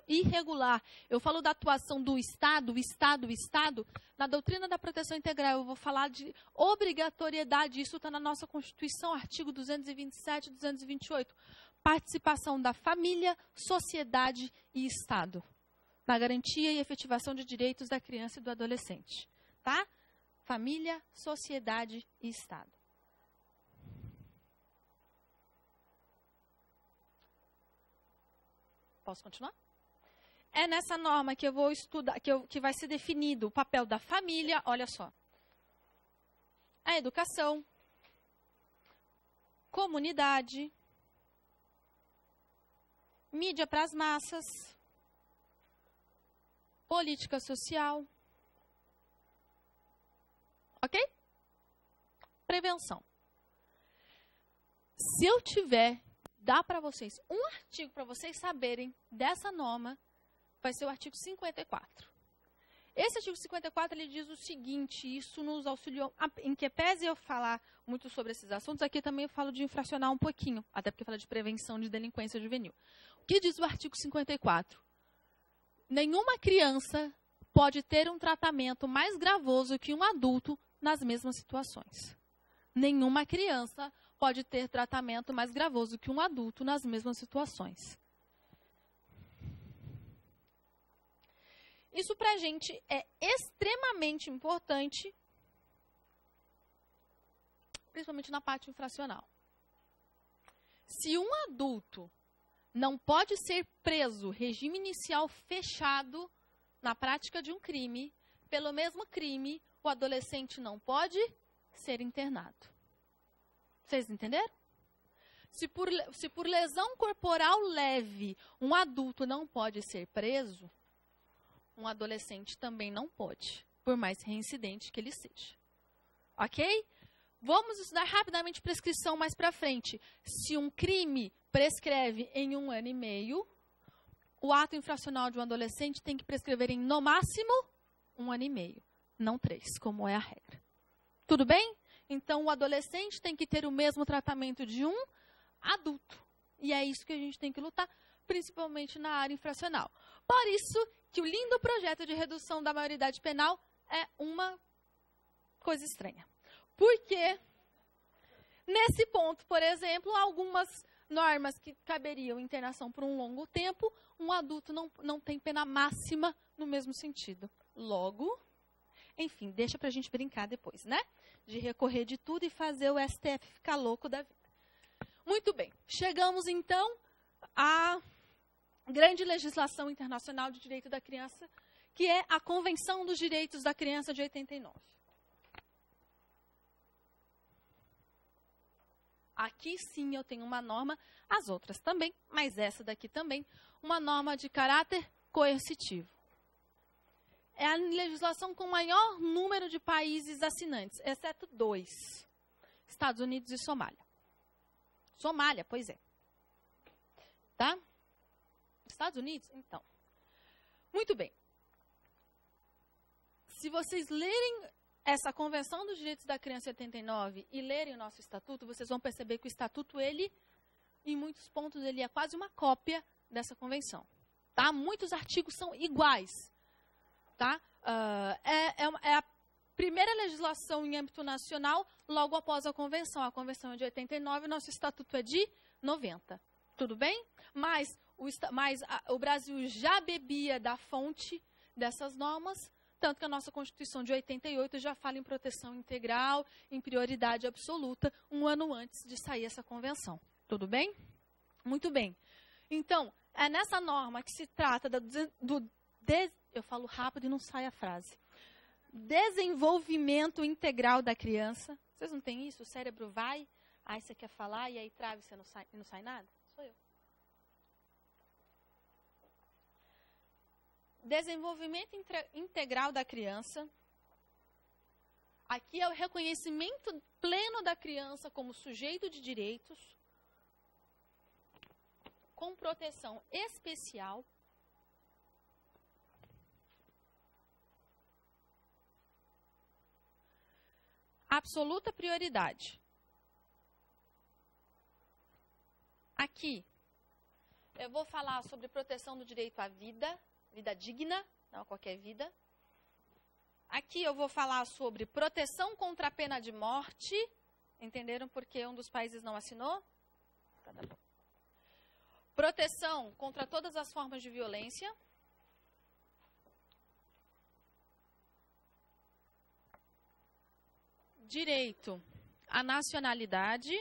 irregular, eu falo da atuação do Estado, na doutrina da proteção integral, eu vou falar de obrigatoriedade, isso está na nossa Constituição, artigo 227 e 228. Participação da família, sociedade e Estado, na garantia e efetivação de direitos da criança e do adolescente. Tá? Família, sociedade e Estado. Posso continuar? É nessa norma que eu vou estudar, que vai ser definido o papel da família, olha só. A educação, comunidade, mídia para as massas, política social, ok? Prevenção. Se eu tiver, dá para vocês um artigo para vocês saberem dessa norma, vai ser o artigo 54. Esse artigo 54, ele diz o seguinte, isso nos auxiliou, em que pese eu falar muito sobre esses assuntos, aqui também eu falo de infracional um pouquinho, até porque fala de prevenção de delinquência juvenil. O que diz o artigo 54? Nenhuma criança pode ter um tratamento mais gravoso que um adulto nas mesmas situações. Nenhuma criança pode ter tratamento mais gravoso que um adulto nas mesmas situações. Isso para a gente é extremamente importante, principalmente na parte infracional. Se um adulto não pode ser preso, regime inicial fechado, na prática de um crime, pelo mesmo crime, o adolescente não pode ser internado. Vocês entenderam? Se por lesão corporal leve, um adulto não pode ser preso, um adolescente também não pode, por mais reincidente que ele seja. Ok? Vamos estudar rapidamente prescrição mais para frente. Se um crime prescreve em 1 ano e meio, o ato infracional de um adolescente tem que prescrever em, no máximo, 1 ano e meio, não 3, como é a regra. Tudo bem? Então, o adolescente tem que ter o mesmo tratamento de um adulto. E é isso que a gente tem que lutar, principalmente na área infracional. Por isso que o lindo projeto de redução da maioridade penal é uma coisa estranha. Porque, nesse ponto, por exemplo, algumas normas que caberiam internação por um longo tempo, um adulto não tem pena máxima no mesmo sentido. Logo, enfim, deixa pra gente brincar depois, né? De recorrer de tudo e fazer o STF ficar louco da vida. Muito bem, chegamos então à grande legislação internacional de direito da criança, que é a Convenção dos Direitos da Criança de 89. Aqui sim eu tenho uma norma, as outras também, mas essa daqui também, uma norma de caráter coercitivo. É a legislação com o maior número de países assinantes, exceto 2, Estados Unidos e Somália. Somália, pois é. Tá? Estados Unidos? Então. Muito bem. Se vocês lerem essa Convenção dos Direitos da Criança 89 e lerem o nosso Estatuto, vocês vão perceber que o Estatuto, ele, em muitos pontos, ele é quase uma cópia dessa Convenção. Tá? Muitos artigos são iguais. Tá? É a primeira legislação em âmbito nacional logo após a Convenção. A Convenção é de 89, nosso Estatuto é de 90. Tudo bem? Mas o Brasil já bebia da fonte dessas normas, tanto que a nossa Constituição de 88 já fala em proteção integral, em prioridade absoluta, um ano antes de sair essa convenção. Tudo bem? Muito bem. Então, é nessa norma que se trata eu falo rápido e não sai a frase. Desenvolvimento integral da criança. Vocês não têm isso? O cérebro vai, aí você quer falar, e aí trava e não sai nada? Sou eu. Desenvolvimento integral da criança. Aqui é o reconhecimento pleno da criança como sujeito de direitos, com proteção especial. Absoluta prioridade. Aqui, Eu vou falar sobre proteção do direito à vida, vida digna, não qualquer vida. Aqui eu vou falar sobre proteção contra a pena de morte. Entenderam porque um dos países não assinou? Tá bom. Proteção contra todas as formas de violência. Direito à nacionalidade.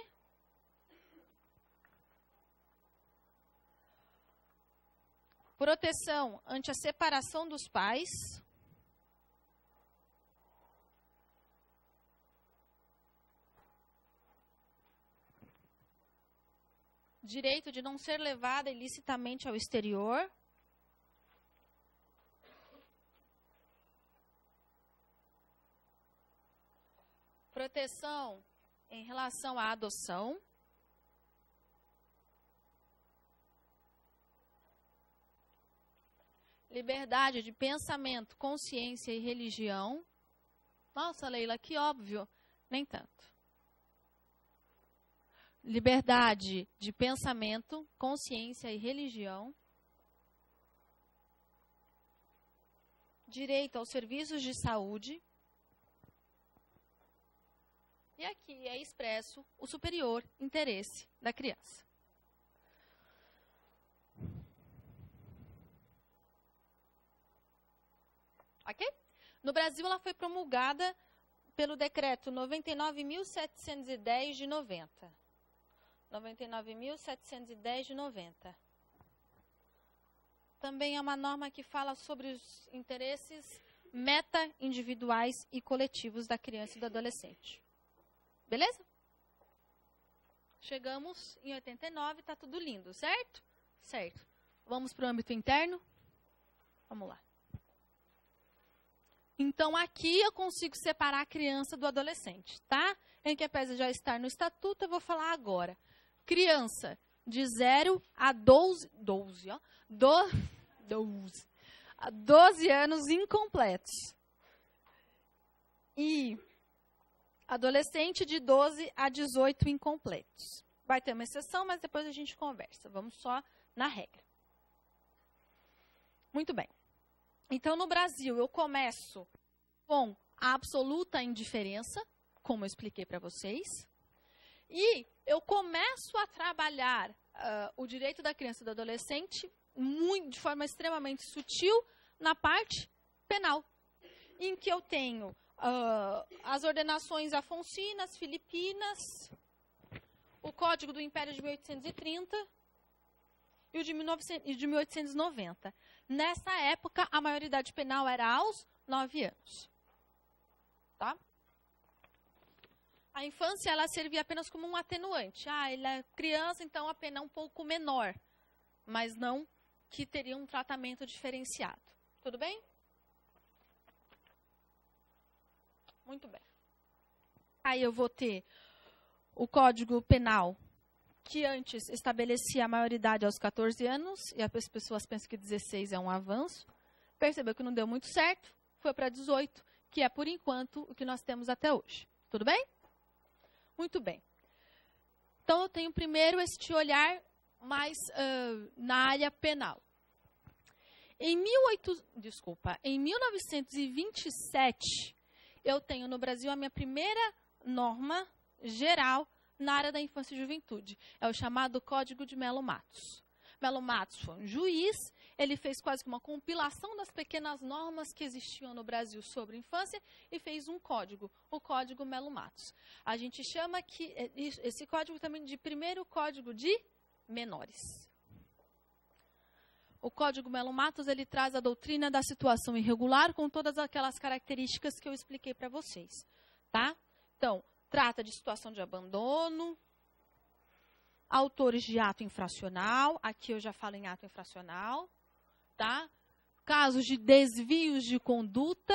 Proteção ante a separação dos pais. Direito de não ser levada ilicitamente ao exterior. Proteção em relação à adoção. Liberdade de pensamento, consciência e religião. Nossa, Leila, que óbvio. Nem tanto. Liberdade de pensamento, consciência e religião. Direito aos serviços de saúde. E aqui é expresso o superior interesse da criança. Ok? No Brasil, ela foi promulgada pelo decreto 99.710 de 90. 99.710 de 90. Também é uma norma que fala sobre os interesses meta-individuais e coletivos da criança e do adolescente. Beleza? Chegamos em 89, tá tudo lindo, certo? Certo. Vamos para o âmbito interno? Vamos lá. Então, aqui eu consigo separar a criança do adolescente, tá? Em que apesar de já estar no estatuto, eu vou falar agora. Criança de 0 a 12 anos incompletos. E adolescente de 12 a 18 incompletos. Vai ter uma exceção, mas depois a gente conversa. Vamos só na regra. Muito bem. Então, no Brasil, eu começo com a absoluta indiferença, como eu expliquei para vocês. E eu começo a trabalhar o direito da criança e do adolescente de forma extremamente sutil na parte penal, em que eu tenho as ordenações afonsinas, filipinas, o Código do Império de 1830 e o de 1890. Nessa época, a maioridade penal era aos 9 anos. Tá? A infância, ela servia apenas como um atenuante. Ele é criança, então a pena é um pouco menor, mas não que teria um tratamento diferenciado. Tudo bem? Muito bem. Aí eu vou ter o Código Penal, que antes estabelecia a maioridade aos 14 anos, e as pessoas pensam que 16 é um avanço. Percebeu que não deu muito certo, foi para 18, que é, por enquanto, o que nós temos até hoje. Tudo bem? Muito bem. Então, eu tenho primeiro este olhar mais na área penal. Em 1927, eu tenho no Brasil a minha primeira norma geral na área da infância e juventude. É o chamado Código de Melo Matos. Melo Matos foi um juiz, ele fez quase que uma compilação das pequenas normas que existiam no Brasil sobre infância e fez um código, o Código Melo Matos. A gente chama esse código também de primeiro Código de Menores. O Código Melo Matos, ele traz a doutrina da situação irregular com todas aquelas características que eu expliquei para vocês, tá? Então, trata de situação de abandono, autores de ato infracional, aqui eu já falo em ato infracional, tá? Casos de desvios de conduta.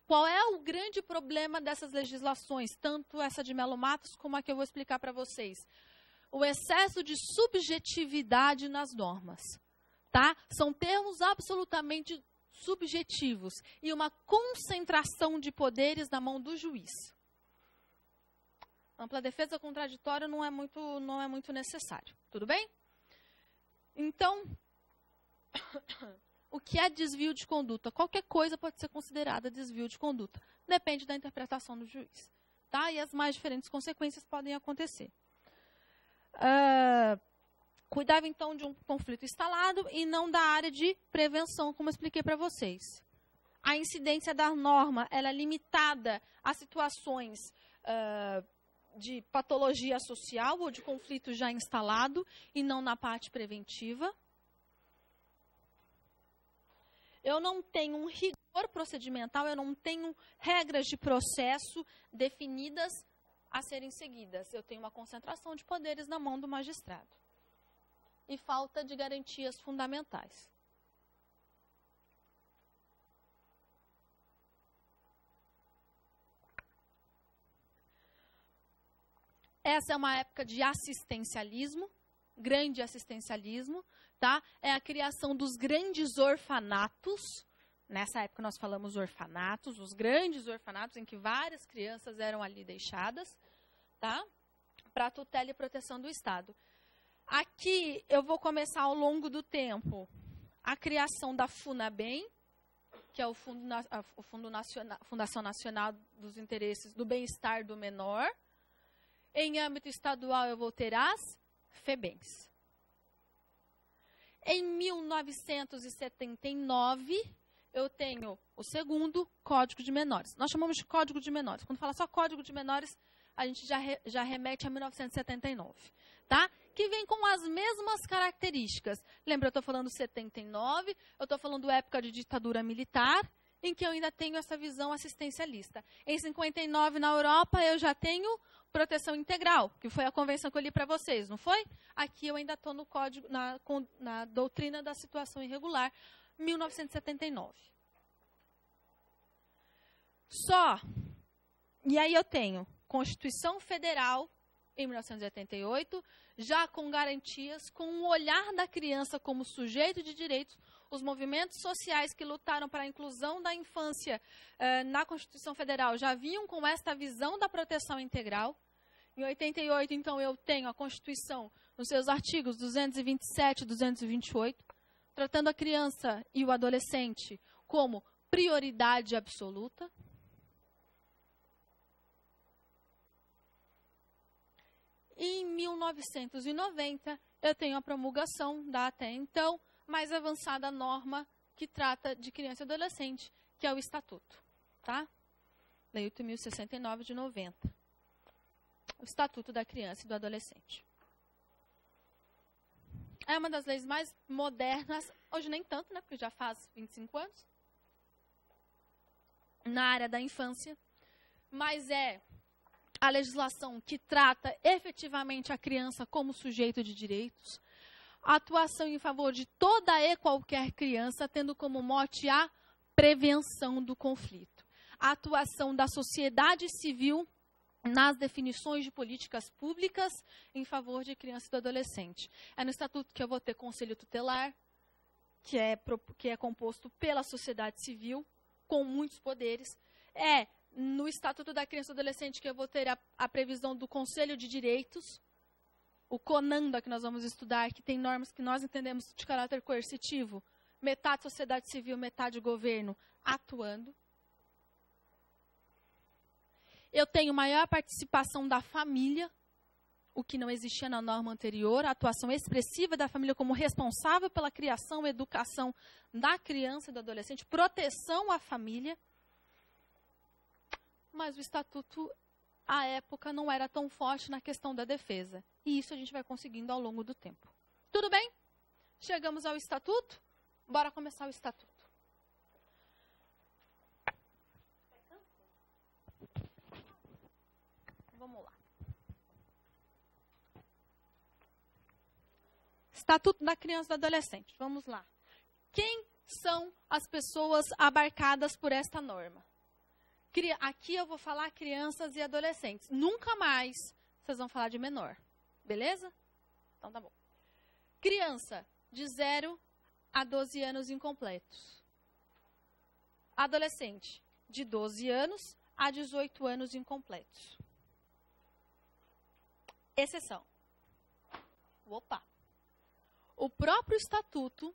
Qual é o grande problema dessas legislações, tanto essa de Melo Matos como a que eu vou explicar para vocês? O excesso de subjetividade nas normas, tá? São termos absolutamente subjetivos e uma concentração de poderes na mão do juiz. Ampla defesa contraditória não é muito necessário. Tudo bem? Então, o que é desvio de conduta? Qualquer coisa pode ser considerada desvio de conduta. Depende da interpretação do juiz. Tá? E as mais diferentes consequências podem acontecer. Cuidava, então, de um conflito instalado e não da área de prevenção, como eu expliquei para vocês. A incidência da norma ela é limitada a situações de patologia social ou de conflito já instalado e não na parte preventiva. Eu não tenho um rigor procedimental, eu não tenho regras de processo definidas a serem seguidas. Eu tenho uma concentração de poderes na mão do magistrado. E falta de garantias fundamentais. Essa é uma época de assistencialismo, grande assistencialismo, tá? É a criação dos grandes orfanatos. Nessa época nós falamos orfanatos, os grandes orfanatos em que várias crianças eram ali deixadas, tá? Para tutela e proteção do Estado. Aqui eu vou começar ao longo do tempo a criação da FUNABEM, que é o Fundação Nacional dos Interesses do Bem-Estar do Menor. Em âmbito estadual eu vou ter as FEBEMs. Em 1979 eu tenho o segundo Código de Menores. Nós chamamos de Código de Menores. Quando fala só Código de Menores, a gente já remete a 1979, tá? Que vem com as mesmas características. Lembra, eu estou falando 79, eu estou falando época de ditadura militar, em que eu ainda tenho essa visão assistencialista. Em 59, na Europa, eu já tenho proteção integral, que foi a convenção que eu li para vocês, não foi? Aqui eu ainda estou no código, na doutrina da situação irregular, 1979. E aí eu tenho Constituição Federal, em 1988, já com garantias, com o olhar da criança como sujeito de direitos, os movimentos sociais que lutaram para a inclusão da infância na Constituição Federal já vinham com esta visão da proteção integral. Em 88, então, eu tenho a Constituição, nos seus artigos 227 e 228, tratando a criança e o adolescente como prioridade absoluta. E em 1990, eu tenho a promulgação da até então mais avançada norma que trata de criança e adolescente, que é o Estatuto, tá? Lei 8.069 de 90. O Estatuto da Criança e do Adolescente. É uma das leis mais modernas, hoje nem tanto, né? Porque já faz 25 anos, na área da infância, mas é a legislação que trata efetivamente a criança como sujeito de direitos, a atuação em favor de toda e qualquer criança, tendo como mote a prevenção do conflito, a atuação da sociedade civil nas definições de políticas públicas em favor de criança e do adolescente. É no Estatuto que eu vou ter conselho tutelar, que é composto pela sociedade civil, com muitos poderes. É no Estatuto da Criança e do Adolescente que eu vou ter a previsão do Conselho de Direitos, o CONANDA, que nós vamos estudar, que tem normas que nós entendemos de caráter coercitivo, metade sociedade civil, metade governo atuando. Eu tenho maior participação da família, o que não existia na norma anterior, a atuação expressiva da família como responsável pela criação e educação da criança e do adolescente, proteção à família. Mas o Estatuto, à época, não era tão forte na questão da defesa. E isso a gente vai conseguindo ao longo do tempo. Tudo bem? Chegamos ao Estatuto? Bora começar o Estatuto. Vamos lá. Estatuto da Criança e do Adolescente. Vamos lá. Quem são as pessoas abarcadas por esta norma? Aqui eu vou falar crianças e adolescentes. Nunca mais vocês vão falar de menor. Beleza? Então tá bom. Criança de 0 a 12 anos incompletos. Adolescente de 12 anos a 18 anos incompletos. Exceção. Opa. o próprio estatuto,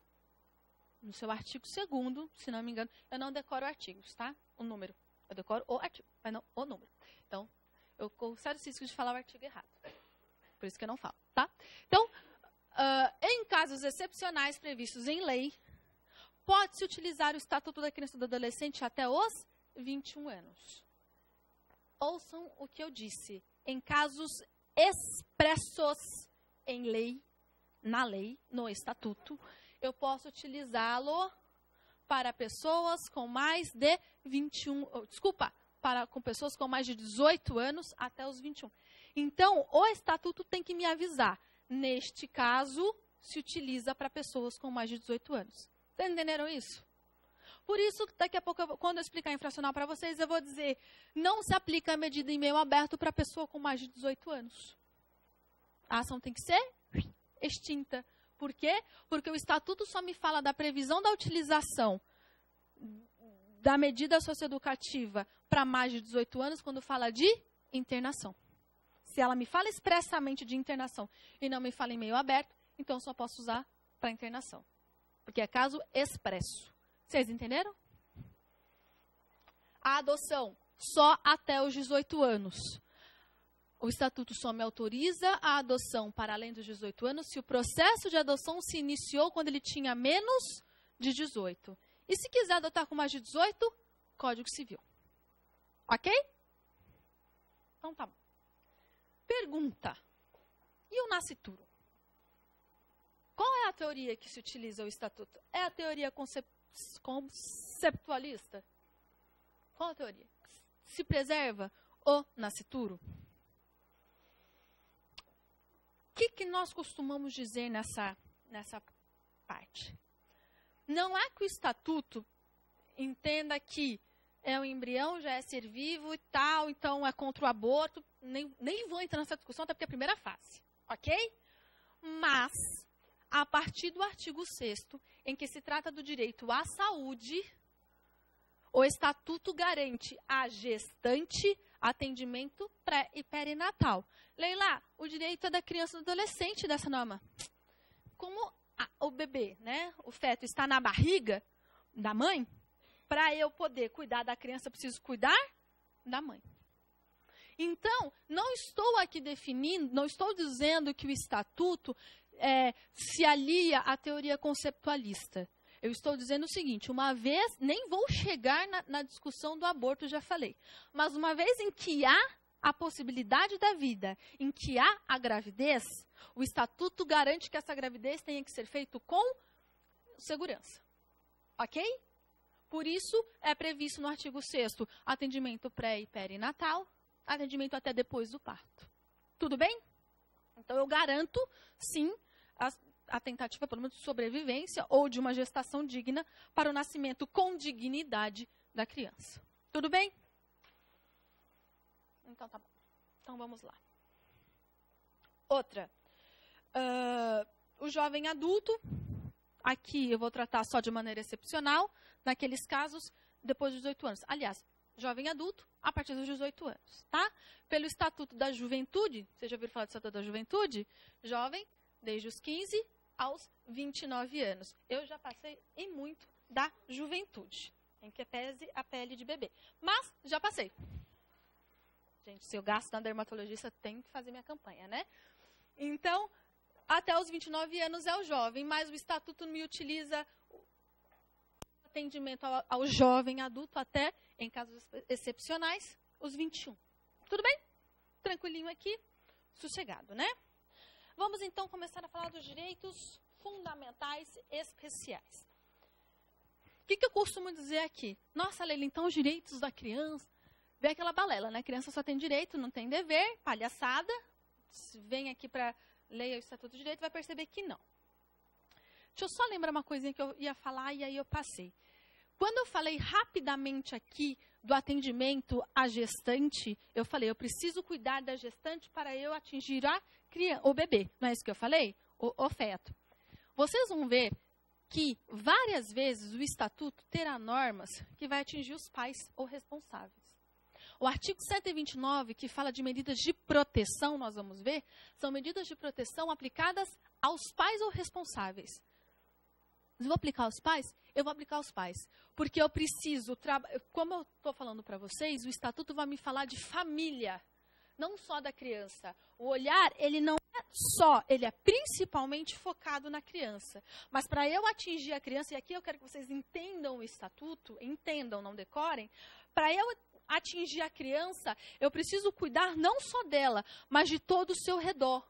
no seu artigo 2º, se não me engano, eu não decoro artigos, tá? O número. Eu decoro o artigo, mas não o número. Então, eu corro sérios riscos de falar o artigo errado. Por isso que eu não falo, tá? Então, em casos excepcionais previstos em lei, pode-se utilizar o Estatuto da Criança e do Adolescente até os 21 anos. Ouçam o que eu disse. Em casos expressos em lei, na lei, no Estatuto, eu posso utilizá-lo para pessoas com mais de 21... com pessoas com mais de 18 anos até os 21. Então, o Estatuto tem que me avisar. Neste caso, se utiliza para pessoas com mais de 18 anos. Vocês entenderam isso? Por isso, daqui a pouco, quando eu explicar a infracional para vocês, eu vou dizer, não se aplica a medida em meio aberto para pessoa com mais de 18 anos. A ação tem que ser extinta. Por quê? Porque o Estatuto só me fala da previsão da utilização da medida socioeducativa para mais de 18 anos quando fala de internação. Se ela me fala expressamente de internação e não me fala em meio aberto, então só posso usar para internação. Porque é caso expresso. Vocês entenderam? A adoção, só até os 18 anos. O Estatuto só me autoriza a adoção para além dos 18 anos se o processo de adoção se iniciou quando ele tinha menos de 18. E se quiser adotar com mais de 18, Código Civil. Ok? Então tá bom. Pergunta. E o nascituro? Qual é a teoria que se utiliza o Estatuto? É a teoria conceptualista? Qual a teoria? Se preserva o nascituro? O que nós costumamos dizer nessa parte? Não é que o Estatuto entenda que é um embrião, já é ser vivo e tal, então é contra o aborto. Nem vou entrar nessa discussão, até porque é a primeira fase. Ok? Mas, a partir do artigo 6º, em que se trata do direito à saúde, o Estatuto garante à gestante atendimento pré e perinatal. Leila, o direito é da criança e do adolescente dessa norma. Como o bebê, né, o feto está na barriga da mãe, para eu poder cuidar da criança, eu preciso cuidar da mãe. Então, não estou aqui definindo, não estou dizendo que o Estatuto se alia à teoria conceptualista. Eu estou dizendo o seguinte, uma vez, nem vou chegar na discussão do aborto, já falei, mas uma vez em que há a possibilidade da vida, em que há a gravidez, o Estatuto garante que essa gravidez tenha que ser feita com segurança. Ok? Por isso, é previsto no artigo 6º atendimento pré e perinatal, atendimento até depois do parto. Tudo bem? Então, eu garanto, sim, a tentativa, pelo menos, de sobrevivência ou de uma gestação digna para o nascimento com dignidade da criança. Tudo bem? Então, tá bom. Então, vamos lá. Outra. O jovem adulto, aqui eu vou tratar só de maneira excepcional, naqueles casos, depois dos 18 anos. Aliás, jovem adulto, a partir dos 18 anos, tá? Pelo Estatuto da Juventude, vocês já ouviram falar do Estatuto da Juventude? Jovem, desde os 15 aos 29 anos. Eu já passei em muito da juventude, em que pese a pele de bebê. Mas, já passei. Gente, se eu gasto na dermatologista, tenho que fazer minha campanha, né? Então, até os 29 anos é o jovem, mas o Estatuto me utiliza atendimento ao jovem adulto até, em casos excepcionais, os 21. Tudo bem? Tranquilinho aqui, sossegado, né? Vamos, então, começar a falar dos direitos fundamentais especiais. O que eu costumo dizer aqui? Nossa, Leila, então os direitos da criança... Vem aquela balela, né? A criança só tem direito, não tem dever, palhaçada. Se vem aqui para ler o Estatuto de Direito, vai perceber que não. Deixa eu só lembrar uma coisinha que eu ia falar e aí eu passei. Quando eu falei rapidamente aqui do atendimento à gestante, eu falei, eu preciso cuidar da gestante para eu atingir o bebê. Não é isso que eu falei? O feto. Vocês vão ver que várias vezes o Estatuto terá normas que vai atingir os pais ou responsáveis. O artigo 129, que fala de medidas de proteção, nós vamos ver, são medidas de proteção aplicadas aos pais ou responsáveis. Eu vou aplicar aos pais? Eu vou aplicar aos pais. Porque eu preciso, como eu estou falando para vocês, o Estatuto vai me falar de família, não só da criança. O olhar, ele não é só, ele é principalmente focado na criança. Mas para eu atingir a criança, e aqui eu quero que vocês entendam o Estatuto, entendam, não decorem, para eu atingir a criança, eu preciso cuidar não só dela, mas de todo o seu redor.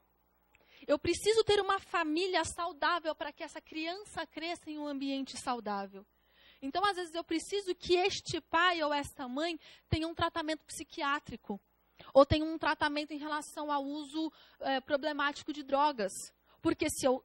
Eu preciso ter uma família saudável para que essa criança cresça em um ambiente saudável. Então, às vezes, eu preciso que este pai ou esta mãe tenha um tratamento psiquiátrico. Ou tenha um tratamento em relação ao uso problemático de drogas. Porque se eu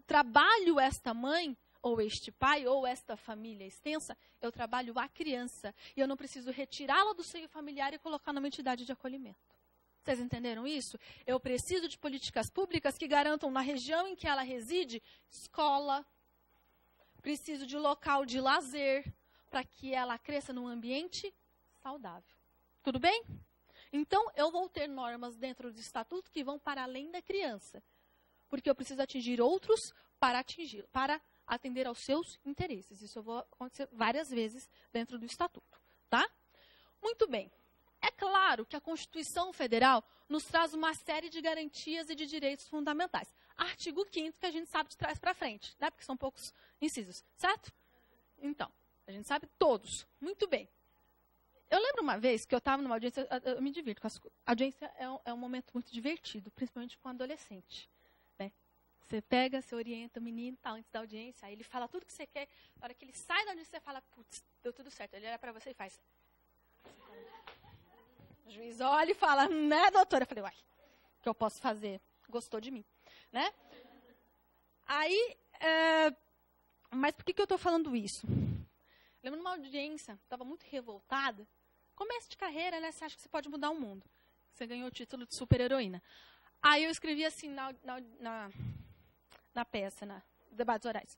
trabalho esta mãe, ou este pai, ou esta família extensa, eu trabalho a criança. E eu não preciso retirá-la do seio familiar e colocar numa entidade de acolhimento. Vocês entenderam isso? Eu preciso de políticas públicas que garantam na região em que ela reside, escola. Preciso de local de lazer, para que ela cresça num ambiente saudável. Tudo bem? Então, eu vou ter normas dentro do Estatuto que vão para além da criança. Porque eu preciso atingir outros para atender aos seus interesses. Isso eu vou acontecer várias vezes dentro do Estatuto. Tá? Muito bem. É claro que a Constituição Federal nos traz uma série de garantias e de direitos fundamentais. Artigo 5º, que a gente sabe de trás para frente, né? Porque são poucos incisos, certo? Então, a gente sabe todos. Muito bem. Eu lembro uma vez que eu estava numa audiência, eu me divirto com a audiência, é um momento muito divertido, principalmente com adolescente. Né? Você pega, você orienta o menino, tá, antes da audiência, aí ele fala tudo que você quer, na hora que ele sai da audiência, você fala, putz, deu tudo certo. Ele olha para você e faz... O juiz olha e fala, né, doutora? Eu falei, uai, o que eu posso fazer? Gostou de mim, né? Aí, mas por que eu estou falando isso? Lembro numa audiência, estava muito revoltada. Começo de carreira, né? Você acha que você pode mudar o mundo. Você ganhou o título de super-heroína. Aí eu escrevi assim na peça, debates orais.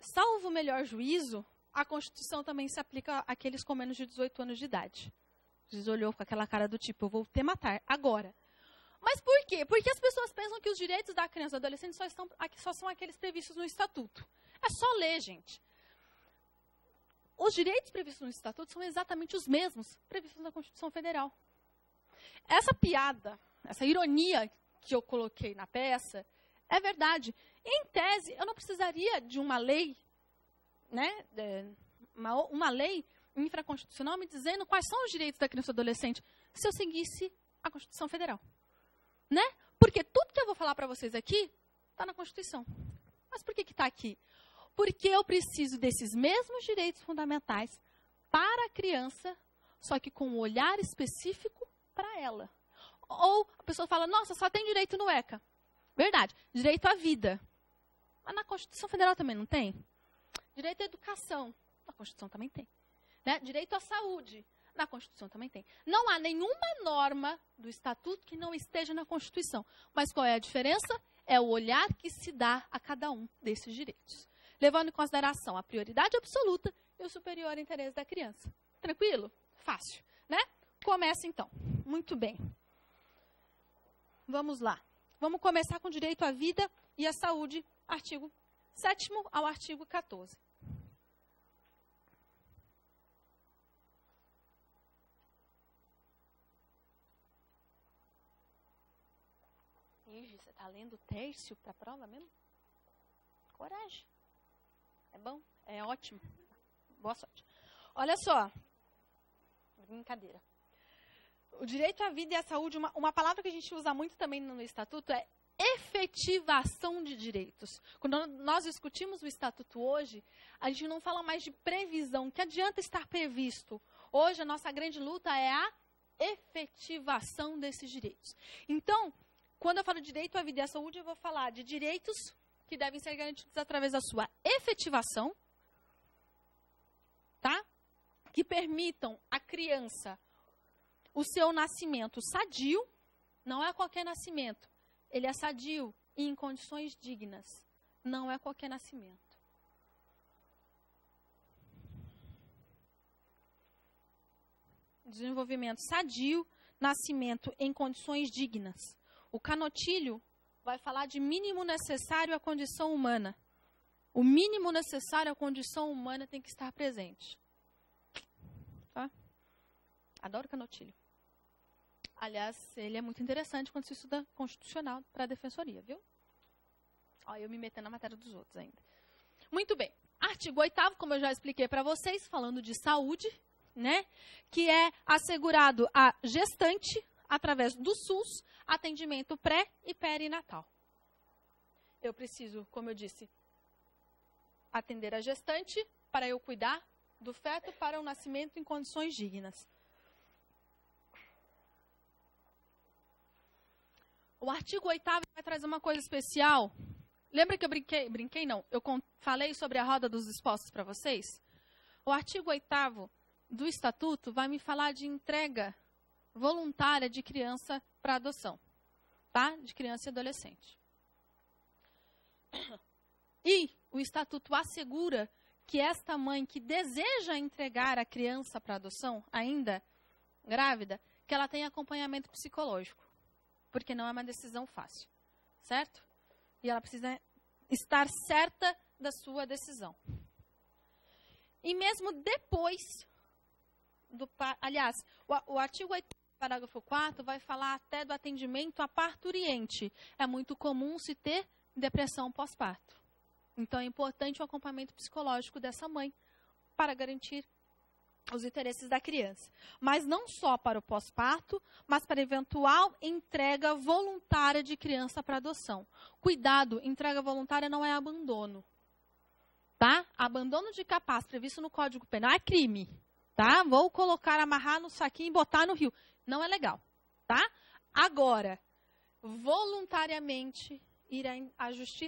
Salvo o melhor juízo, a Constituição também se aplica àqueles com menos de 18 anos de idade. O juiz olhou com aquela cara do tipo, eu vou te matar agora. Mas por quê? Porque as pessoas pensam que os direitos da criança e do adolescente só são aqueles previstos no Estatuto. É só ler, gente. Os direitos previstos no Estatuto são exatamente os mesmos previstos na Constituição Federal. Essa piada, essa ironia que eu coloquei na peça, é verdade. Em tese, eu não precisaria de uma lei, né, uma lei infraconstitucional me dizendo quais são os direitos da criança e do adolescente se eu seguisse a Constituição Federal. Né? Porque tudo que eu vou falar para vocês aqui está na Constituição. Mas por que está aqui? Porque eu preciso desses mesmos direitos fundamentais para a criança, só que com um olhar específico para ela. Ou a pessoa fala, nossa, só tem direito no ECA. Verdade, direito à vida. Mas na Constituição Federal também não tem? Direito à educação, na Constituição também tem. Né? Direito à saúde, na Constituição também tem. Não há nenhuma norma do Estatuto que não esteja na Constituição. Mas qual é a diferença? É o olhar que se dá a cada um desses direitos. Levando em consideração a prioridade absoluta e o superior interesse da criança. Tranquilo? Fácil, né? Começa então. Muito bem. Vamos lá. Vamos começar com o direito à vida e à saúde, artigo 7º ao artigo 14. Ih, você está lendo terço para a prova mesmo? Coragem. É bom? É ótimo. Boa sorte. Olha só. Brincadeira. O direito à vida e à saúde, uma palavra que a gente usa muito também no Estatuto é efetivação de direitos. Quando nós discutimos o Estatuto hoje, a gente não fala mais de previsão. Que adianta estar previsto? Hoje, a nossa grande luta é a efetivação desses direitos. Então, quando eu falo direito à vida e à saúde, eu vou falar de direitos que devem ser garantidos através da sua efetivação, tá? Que permitam à criança o seu nascimento sadio, não é qualquer nascimento. Ele é sadio e em condições dignas. Não é qualquer nascimento. desenvolvimento sadio, nascimento em condições dignas. O canotilho vai falar de mínimo necessário à condição humana. O mínimo necessário à condição humana tem que estar presente. Tá? Adoro canotilho. Aliás, ele é muito interessante quando se estuda constitucional para a defensoria, viu? Ó, eu me metendo na matéria dos outros ainda. Muito bem. Artigo 8º, como eu já expliquei para vocês, falando de saúde, né? Que é assegurado à gestante, através do SUS, atendimento pré e perinatal. Eu preciso, como eu disse, atender a gestante para eu cuidar do feto para o nascimento em condições dignas. O artigo 8º vai trazer uma coisa especial. Lembra que eu brinquei não, eu falei sobre a roda dos dispostos para vocês? O artigo 8º do Estatuto vai me falar de entrega voluntária de criança para adoção, tá? De criança e adolescente. E o Estatuto assegura que esta mãe que deseja entregar a criança para adoção, ainda grávida, que ela tenha acompanhamento psicológico, porque não é uma decisão fácil, certo? E ela precisa estar certa da sua decisão. E mesmo depois, aliás, o artigo 8º, parágrafo 4º, vai falar até do atendimento à parturiente. É muito comum se ter depressão pós-parto. Então, é importante o acompanhamento psicológico dessa mãe para garantir os interesses da criança. Mas não só para o pós-parto, mas para eventual entrega voluntária de criança para adoção. Cuidado, entrega voluntária não é abandono. Tá? Abandono de capaz previsto no Código Penal é crime. Tá? Vou colocar, amarrar no saquinho e botar no rio. Não é legal. Tá? Agora, voluntariamente ir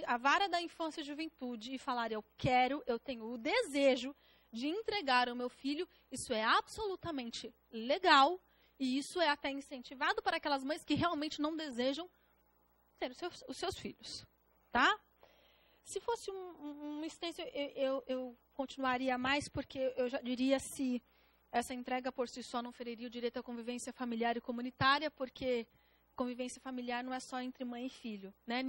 à vara da infância e juventude e falar eu tenho o desejo de entregar o meu filho, isso é absolutamente legal e isso é até incentivado para aquelas mães que realmente não desejam ter os seus filhos, tá? Se fosse um extenso, eu continuaria mais, porque eu já diria se essa entrega por si só não feriria o direito à convivência familiar e comunitária, porque convivência familiar não é só entre mãe e filho, né?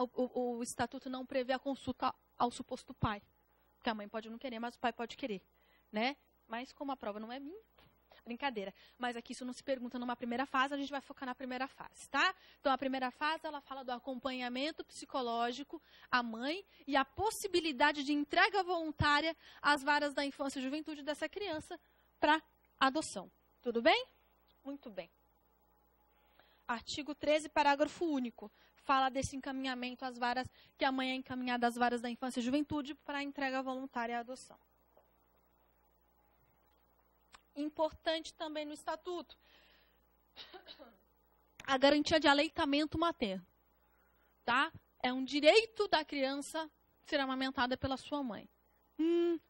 O Estatuto não prevê a consulta ao suposto pai. Porque a mãe pode não querer, mas o pai pode querer, né? Mas como a prova não é minha, brincadeira. Mas aqui isso não se pergunta numa primeira fase, a gente vai focar na primeira fase, tá? Então, a primeira fase, ela fala do acompanhamento psicológico à mãe e a possibilidade de entrega voluntária às varas da infância e juventude dessa criança para adoção. Tudo bem? Muito bem. Artigo 13, parágrafo único. Fala desse encaminhamento às varas, que a mãe é encaminhada às varas da infância e juventude para a entrega voluntária à adoção. Importante também no Estatuto, a garantia de aleitamento materno. Tá? É um direito da criança ser amamentada pela sua mãe.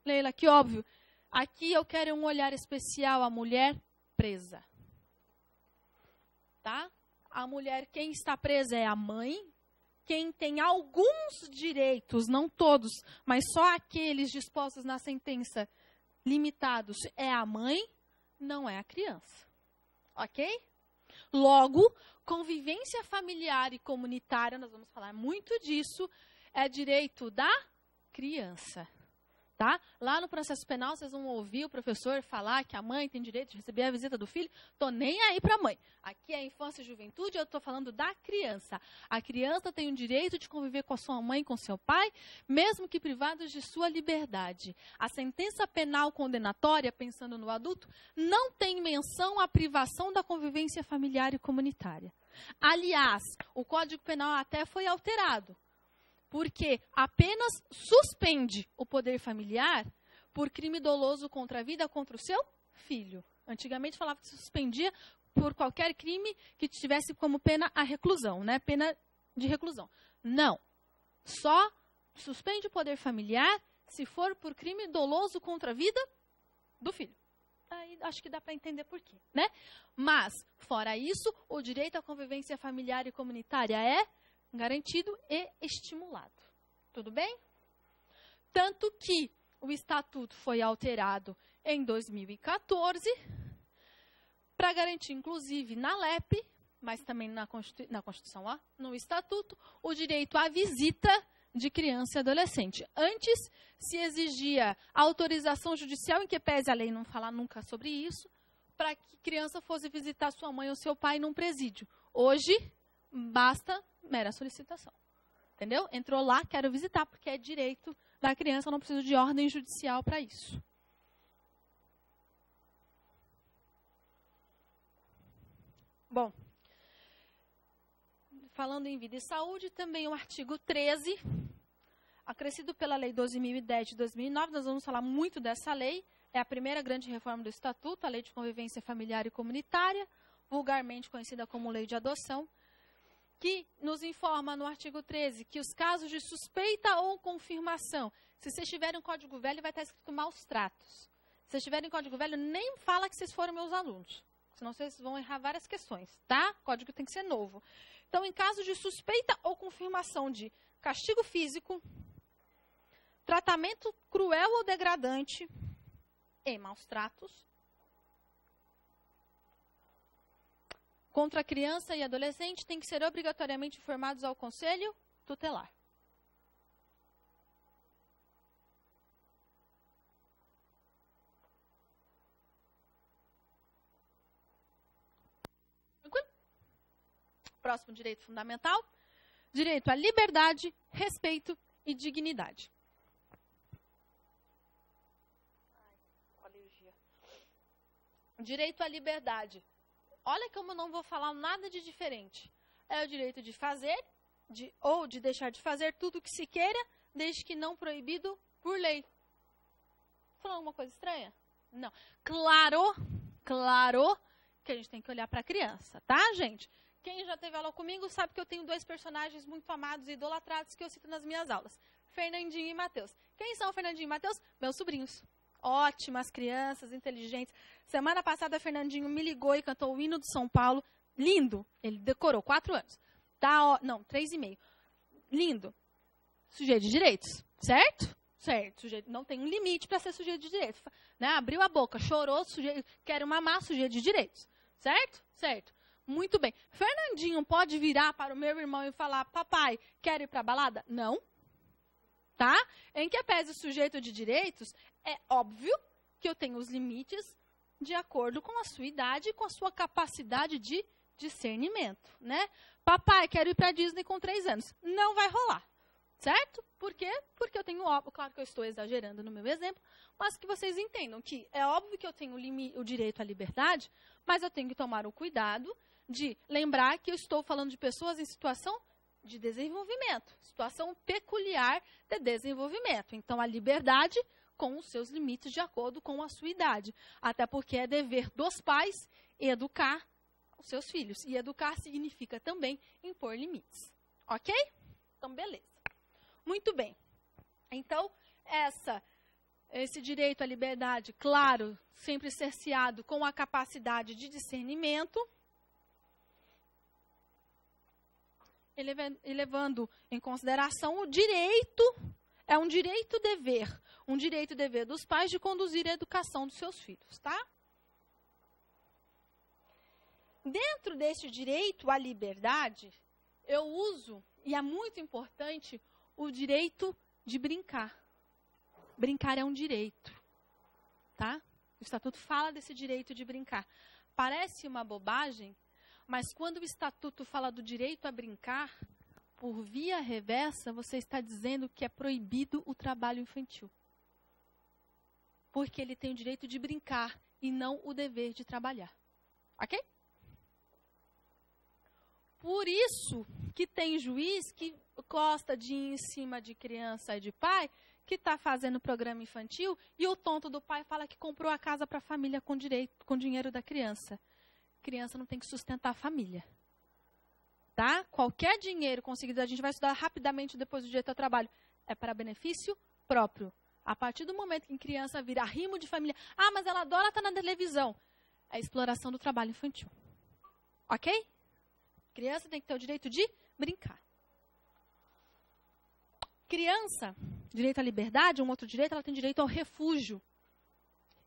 Leila, que óbvio. Aqui eu quero um olhar especial à mulher presa. Tá? A mulher, quem está presa é a mãe. Quem tem alguns direitos, não todos, mas só aqueles dispostos na sentença limitados, é a mãe, não é a criança. Ok? Logo, convivência familiar e comunitária, nós vamos falar muito disso, é direito da criança. Tá? Lá no processo penal, vocês vão ouvir o professor falar que a mãe tem direito de receber a visita do filho. Estou nem aí para a mãe. Aqui é a infância e juventude, eu estou falando da criança. A criança tem o direito de conviver com a sua mãe e com seu pai, mesmo que privados de sua liberdade. A sentença penal condenatória, pensando no adulto, não tem menção à privação da convivência familiar e comunitária. Aliás, o Código Penal até foi alterado. Porque apenas suspende o poder familiar por crime doloso contra a vida contra o seu filho. Antigamente falava que se suspendia por qualquer crime que tivesse como pena a reclusão, né? Pena de reclusão. Não. Só suspende o poder familiar se for por crime doloso contra a vida do filho. Aí acho que dá para entender por quê, né? Mas, fora isso, o direito à convivência familiar e comunitária é garantido e estimulado. Tudo bem? Tanto que o Estatuto foi alterado em 2014 para garantir, inclusive, na LEP, mas também na Constituição, ó, no Estatuto, o direito à visita de criança e adolescente. Antes, se exigia autorização judicial, em que pese a lei não falar nunca sobre isso, para que criança fosse visitar sua mãe ou seu pai num presídio. Hoje, basta mera solicitação. Entendeu? Entrou lá, quero visitar, porque é direito da criança, eu não preciso de ordem judicial para isso. Bom, falando em vida e saúde, também o artigo 13, acrescido pela Lei 12.010 de 2009, nós vamos falar muito dessa lei, é a primeira grande reforma do Estatuto, a Lei de Convivência Familiar e Comunitária, vulgarmente conhecida como Lei de Adoção, que nos informa no artigo 13 que os casos de suspeita ou confirmação, se vocês tiverem um código velho, vai estar escrito maus tratos. Se vocês tiverem código velho, nem fala que vocês foram meus alunos, senão vocês vão errar várias questões, tá? O código tem que ser novo. Então, em caso de suspeita ou confirmação de castigo físico, tratamento cruel ou degradante e maus tratos contra criança e adolescente, tem que ser obrigatoriamente informados ao Conselho Tutelar. Tranquilo? Próximo direito fundamental, direito à liberdade, respeito e dignidade. Direito à liberdade. Olha como eu não vou falar nada de diferente. É o direito de fazer ou de deixar de fazer tudo o que se queira, desde que não proibido por lei. Falando alguma coisa estranha? Não. Claro que a gente tem que olhar para a criança, tá, gente? Quem já teve aula comigo sabe que eu tenho 2 personagens muito amados e idolatrados que eu cito nas minhas aulas. Fernandinho e Matheus. Quem são Fernandinho e Matheus? Meus sobrinhos. Ótimas crianças, inteligentes. Semana passada, Fernandinho me ligou e cantou o hino de São Paulo. Lindo. Ele decorou 4 anos. Tá, não, 3,5. Lindo. Sujeito de direitos, certo? Certo. Sujeito, não tem um limite para ser sujeito de direitos. Né? Abriu a boca, chorou, sujeito, quero mamar, sujeito de direitos. Certo? Certo. Muito bem. Fernandinho pode virar para o meu irmão e falar, papai, quero ir para a balada? Não. Tá? Em que pese o sujeito de direitos, é óbvio que eu tenho os limites de acordo com a sua idade e com a sua capacidade de discernimento, né? Papai, quero ir para a Disney com 3 anos. Não vai rolar, certo? Por quê? Porque eu tenho, claro que eu estou exagerando no meu exemplo, mas que vocês entendam que é óbvio que eu tenho o direito à liberdade, mas eu tenho que tomar o cuidado de lembrar que eu estou falando de pessoas em situação de desenvolvimento, situação peculiar de desenvolvimento. Então, a liberdade com os seus limites de acordo com a sua idade. Até porque é dever dos pais educar os seus filhos. E educar significa também impor limites. Ok? Então, beleza. Muito bem. Então, esse direito à liberdade, claro, sempre cerceado com a capacidade de discernimento, e levando em consideração o direito, é um direito-dever dos pais de conduzir a educação dos seus filhos, tá? Dentro desse direito à liberdade, eu uso, e é muito importante, o direito de brincar. Brincar é um direito, tá? O Estatuto fala desse direito de brincar. Parece uma bobagem, mas quando o Estatuto fala do direito a brincar, por via reversa, você está dizendo que é proibido o trabalho infantil. Porque ele tem o direito de brincar e não o dever de trabalhar. Ok? Por isso que tem juiz que gosta de ir em cima de criança e de pai, que está fazendo programa infantil, e o tonto do pai fala que comprou a casa para a família com dinheiro da criança. Criança não tem que sustentar a família. Tá? Qualquer dinheiro conseguido, a gente vai estudar rapidamente depois do direito ao trabalho, é para benefício próprio. A partir do momento que a criança vira arrimo de família, mas ela adora estar na televisão, é exploração do trabalho infantil. Ok? Criança tem que ter o direito de brincar. Criança, direito à liberdade, um outro direito, ela tem direito ao refúgio.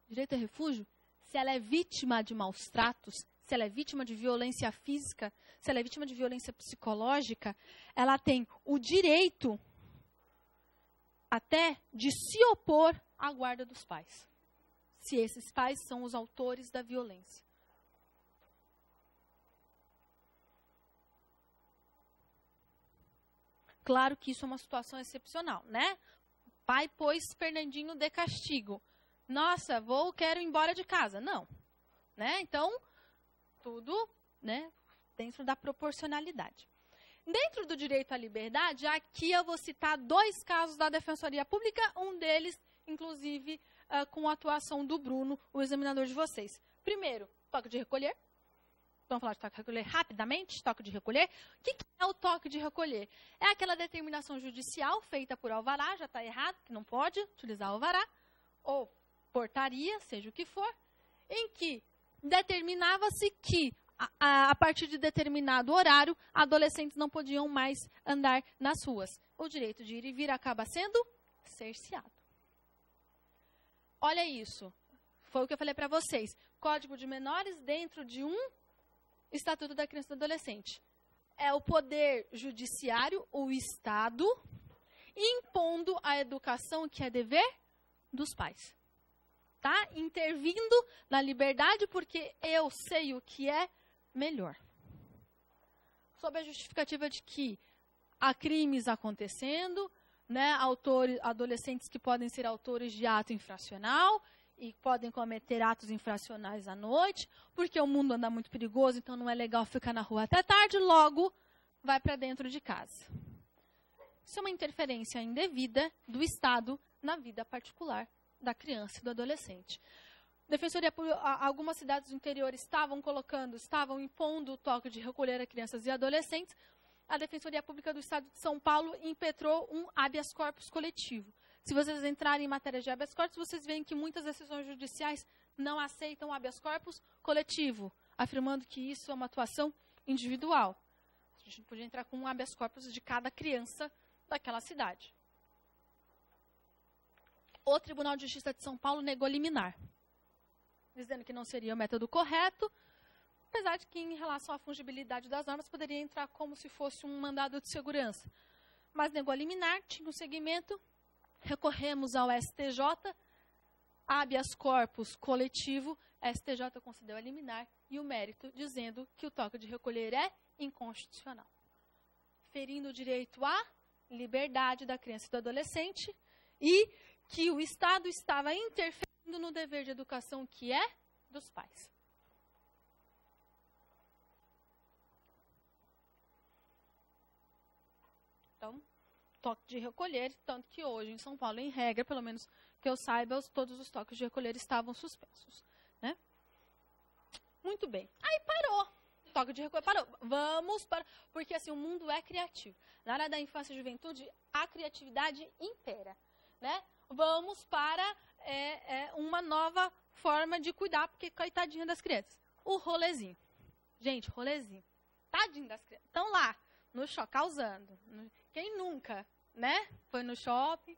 Direito ao refúgio se ela é vítima de maus tratos, se ela é vítima de violência física, se ela é vítima de violência psicológica, ela tem o direito até de se opor à guarda dos pais, se esses pais são os autores da violência. Claro que isso é uma situação excepcional, né? Pai pôs Fernandinho de castigo. Nossa, quero ir embora de casa. Não, né? Então, tudo, né, dentro da proporcionalidade. Dentro do direito à liberdade, aqui eu vou citar 2 casos da Defensoria Pública, um deles, inclusive, com a atuação do Bruno, o examinador de vocês. Primeiro, toque de recolher. Vamos falar de toque de recolher rapidamente? Toque de recolher. O que é o toque de recolher? É aquela determinação judicial feita por alvará, já está errado, que não pode utilizar alvará, ou portaria, seja o que for, em que determinava-se que, a partir de determinado horário, adolescentes não podiam mais andar nas ruas. O direito de ir e vir acaba sendo cerceado. Olha isso. Foi o que eu falei para vocês. Código de menores dentro de um Estatuto da Criança e do Adolescente. É o poder judiciário, o Estado, impondo a educação que é dever dos pais. Tá? Intervindo na liberdade porque eu sei o que é melhor. Sob a justificativa de que há crimes acontecendo, né, adolescentes que podem ser autores de ato infracional e podem cometer atos infracionais à noite, porque o mundo anda muito perigoso, então não é legal ficar na rua até tarde, logo vai para dentro de casa. Isso é uma interferência indevida do Estado na vida particular da criança e do adolescente. Defensoria Pública, algumas cidades do interior estavam impondo o toque de recolher a crianças e adolescentes. A Defensoria Pública do Estado de São Paulo impetrou um habeas corpus coletivo. Se vocês entrarem em matéria de habeas corpus, vocês veem que muitas decisões judiciais não aceitam habeas corpus coletivo, afirmando que isso é uma atuação individual. A gente podia entrar com um habeas corpus de cada criança daquela cidade. O Tribunal de Justiça de São Paulo negou liminar, dizendo que não seria o método correto, apesar de que, em relação à fungibilidade das normas, poderia entrar como se fosse um mandado de segurança. Mas negou a liminar, tinha um segmento, recorremos ao STJ, habeas corpus coletivo, STJ concedeu a liminar e o mérito, dizendo que o toque de recolher é inconstitucional, ferindo o direito à liberdade da criança e do adolescente e que o Estado estava interferindo no dever de educação que é dos pais. Então, toque de recolher, tanto que hoje em São Paulo, em regra, pelo menos que eu saiba, todos os toques de recolher estavam suspensos, né? Muito bem. Aí parou. Toque de recolher parou. Vamos para... Porque assim, o mundo é criativo. Na área da infância e juventude, a criatividade impera, né? Vamos para uma nova forma de cuidar, porque coitadinha das crianças. O rolezinho. Gente, rolezinho. Tadinho das crianças. Estão lá, no shopping, causando. Quem nunca, né? Foi no shopping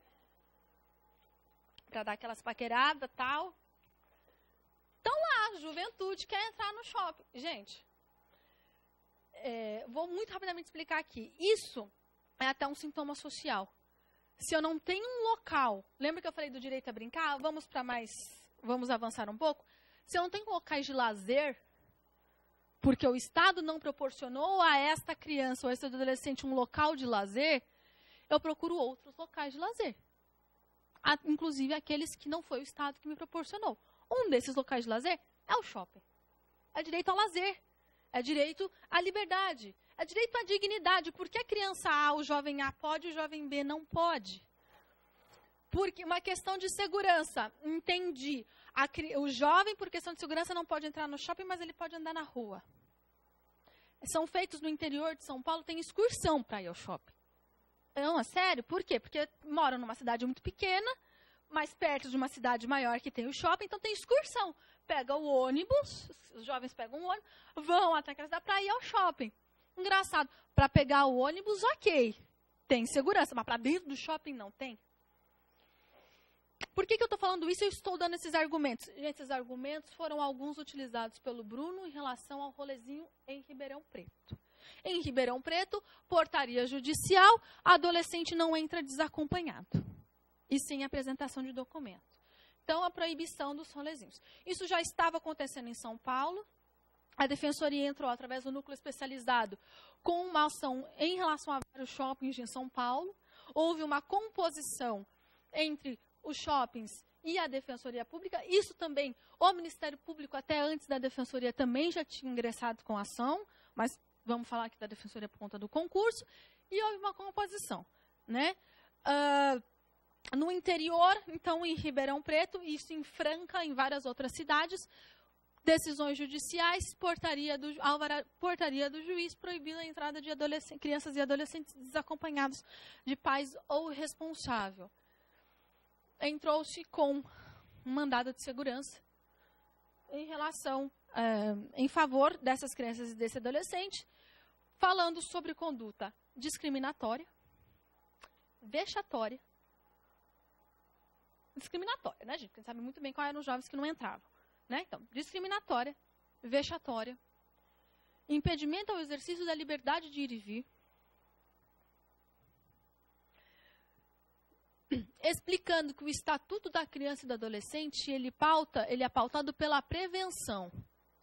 para dar aquelas paqueradas e tal. Estão lá, juventude quer entrar no shopping. Gente, vou muito rapidamente explicar aqui. Isso é até um sintoma social. Se eu não tenho um local, lembra que eu falei do direito a brincar? Vamos avançar um pouco? Se eu não tenho locais de lazer, porque o Estado não proporcionou a esta criança ou a este adolescente um local de lazer, eu procuro outros locais de lazer. Inclusive aqueles que não foi o Estado que me proporcionou. Um desses locais de lazer é o shopping. É direito ao lazer. É direito à liberdade. É direito à dignidade. Por que a criança A, o jovem A pode e o jovem B não pode? Porque uma questão de segurança. Entendi. O jovem, por questão de segurança, não pode entrar no shopping, mas ele pode andar na rua. São feitos no interior de São Paulo, tem excursão para ir ao shopping. Não, é sério? Por quê? Porque moram numa cidade muito pequena, mais perto de uma cidade maior que tem o shopping, então tem excursão. Pega o ônibus, os jovens pegam o ônibus, vão até a casa da praia e ir ao shopping. Engraçado, para pegar o ônibus, ok, tem segurança, mas para dentro do shopping não tem. Por que eu estou falando isso? Eu estou dando esses argumentos. Esses argumentos foram alguns utilizados pelo Bruno em relação ao rolezinho em Ribeirão Preto. Em Ribeirão Preto, portaria judicial, adolescente não entra desacompanhado. E sem apresentação de documento. Então, a proibição dos rolezinhos. Isso já estava acontecendo em São Paulo. A Defensoria entrou através do núcleo especializado com uma ação em relação a vários shoppings em São Paulo. Houve uma composição entre os shoppings e a Defensoria Pública. Isso também, o Ministério Público, até antes da Defensoria, também já tinha ingressado com a ação, mas vamos falar aqui da Defensoria por conta do concurso, e houve uma composição, né? No interior, então, em Ribeirão Preto, isso em Franca, em várias outras cidades, decisões judiciais, portaria do juiz proibindo a entrada de crianças e adolescentes desacompanhados de pais ou responsável. Entrou-se com um mandado de segurança em relação, em favor dessas crianças e desse adolescente, falando sobre conduta discriminatória, vexatória, discriminatória, né, gente? Porque a gente sabe muito bem quais eram os jovens que não entravam, né? Então, discriminatória, vexatória, impedimento ao exercício da liberdade de ir e vir, explicando que o Estatuto da Criança e do Adolescente, ele é pautado pela prevenção.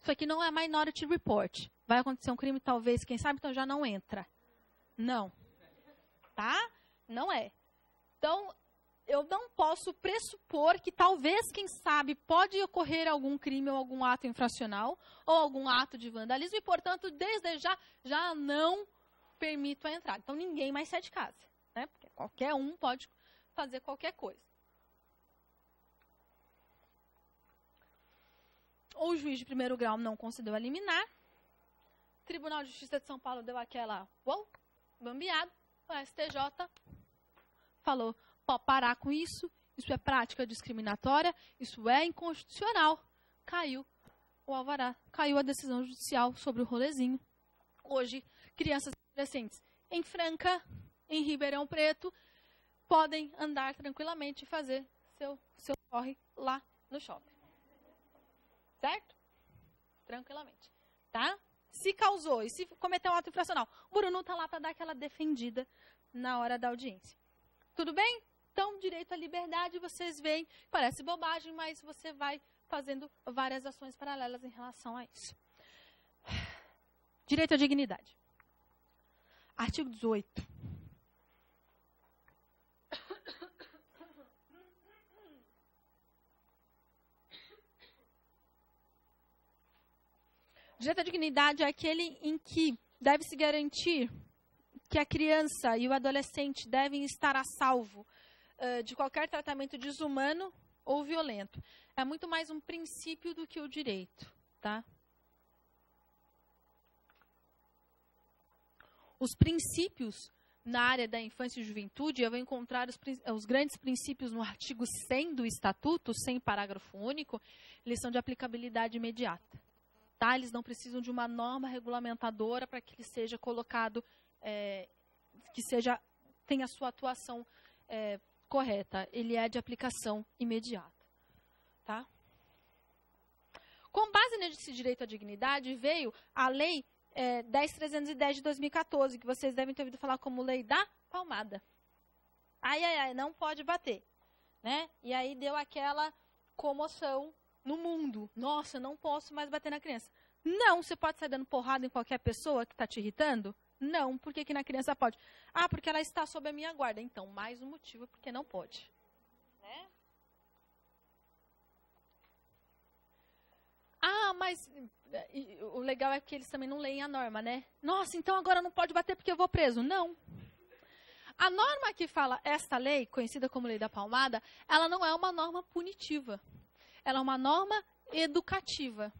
Isso aqui não é Minority Report. Vai acontecer um crime, talvez, quem sabe, então já não entra. Não. Tá? Não é. Então, eu não posso pressupor que talvez, quem sabe, pode ocorrer algum crime ou algum ato infracional ou algum ato de vandalismo e, portanto, desde já não permito a entrada. Então, ninguém mais sai de casa, né? Porque qualquer um pode fazer qualquer coisa. O juiz de primeiro grau não concedeu a liminar. O Tribunal de Justiça de São Paulo deu aquela bambeada. O STJ falou, pode parar com isso, isso é prática discriminatória, isso é inconstitucional. Caiu o alvará, caiu a decisão judicial sobre o rolezinho. Hoje, crianças e adolescentes em Franca, em Ribeirão Preto, podem andar tranquilamente e fazer seu corre lá no shopping. Certo? Tranquilamente. Tá? Se causou e se cometeu um ato infracional, o Bruno está lá para dar aquela defendida na hora da audiência. Tudo bem? Então, direito à liberdade, vocês veem, parece bobagem, mas você vai fazendo várias ações paralelas em relação a isso. Direito à dignidade. Artigo 18. Direito à dignidade é aquele em que deve se garantir que a criança e o adolescente devem estar a salvo de qualquer tratamento desumano ou violento. É muito mais um princípio do que o direito, tá? Os princípios na área da infância e juventude, eu vou encontrar os grandes princípios no artigo 100 do Estatuto, sem parágrafo único, eles são de aplicabilidade imediata. Tá? Eles não precisam de uma norma regulamentadora para que ele seja colocado, tenha a sua atuação correta. Ele é de aplicação imediata. Tá? Com base nesse direito à dignidade, veio a Lei 10.310 de 2014, que vocês devem ter ouvido falar como Lei da Palmada. Não pode bater. Né? E aí deu aquela comoção no mundo. Nossa, não posso mais bater na criança. Não, você pode sair dando porrada em qualquer pessoa que está te irritando? Não, por que na criança pode? Ah, porque ela está sob a minha guarda. Então, mais um motivo porque não pode. Né? Ah, mas o legal é que eles também não leem a norma, né? Nossa, então agora não pode bater porque eu vou preso. Não. A norma que fala esta lei, conhecida como Lei da Palmada, ela não é uma norma punitiva. Ela é uma norma educativa.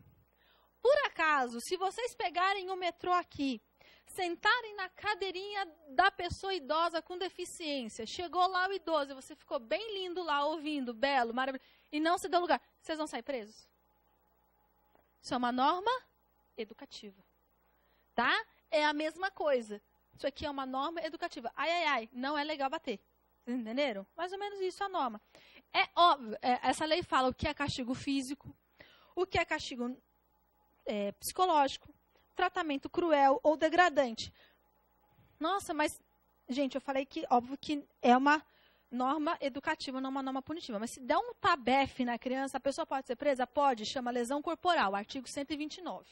Por acaso, se vocês pegarem o metrô aqui, sentarem na cadeirinha da pessoa idosa com deficiência, chegou lá o idoso, você ficou bem lindo lá, ouvindo, belo, maravilhoso, e não se deu lugar, vocês vão sair presos? Isso é uma norma educativa. Tá? É a mesma coisa. Isso aqui é uma norma educativa. Não é legal bater. Vocês entenderam? Mais ou menos isso é a norma. É óbvio, essa lei fala o que é castigo físico, o que é castigo psicológico, tratamento cruel ou degradante. Nossa, mas, gente, eu falei que, óbvio que é uma norma educativa, não uma norma punitiva. Mas se der um tabefe na criança, a pessoa pode ser presa? Pode, chama lesão corporal, artigo 129.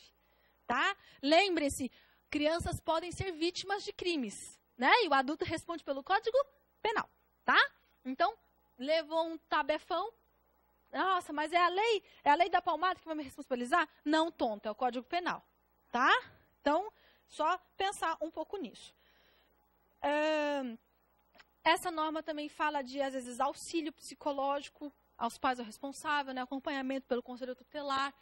Tá? Lembrem-se, crianças podem ser vítimas de crimes, né? E o adulto responde pelo Código Penal, tá? Então, levou um tabefão. Nossa, mas é a lei da palmada que vai me responsabilizar? Não, tonto, é o Código Penal, tá? Então, só pensar um pouco nisso. Essa norma também fala de, às vezes, auxílio psicológico aos pais ou responsável, né? Acompanhamento pelo conselho tutelar,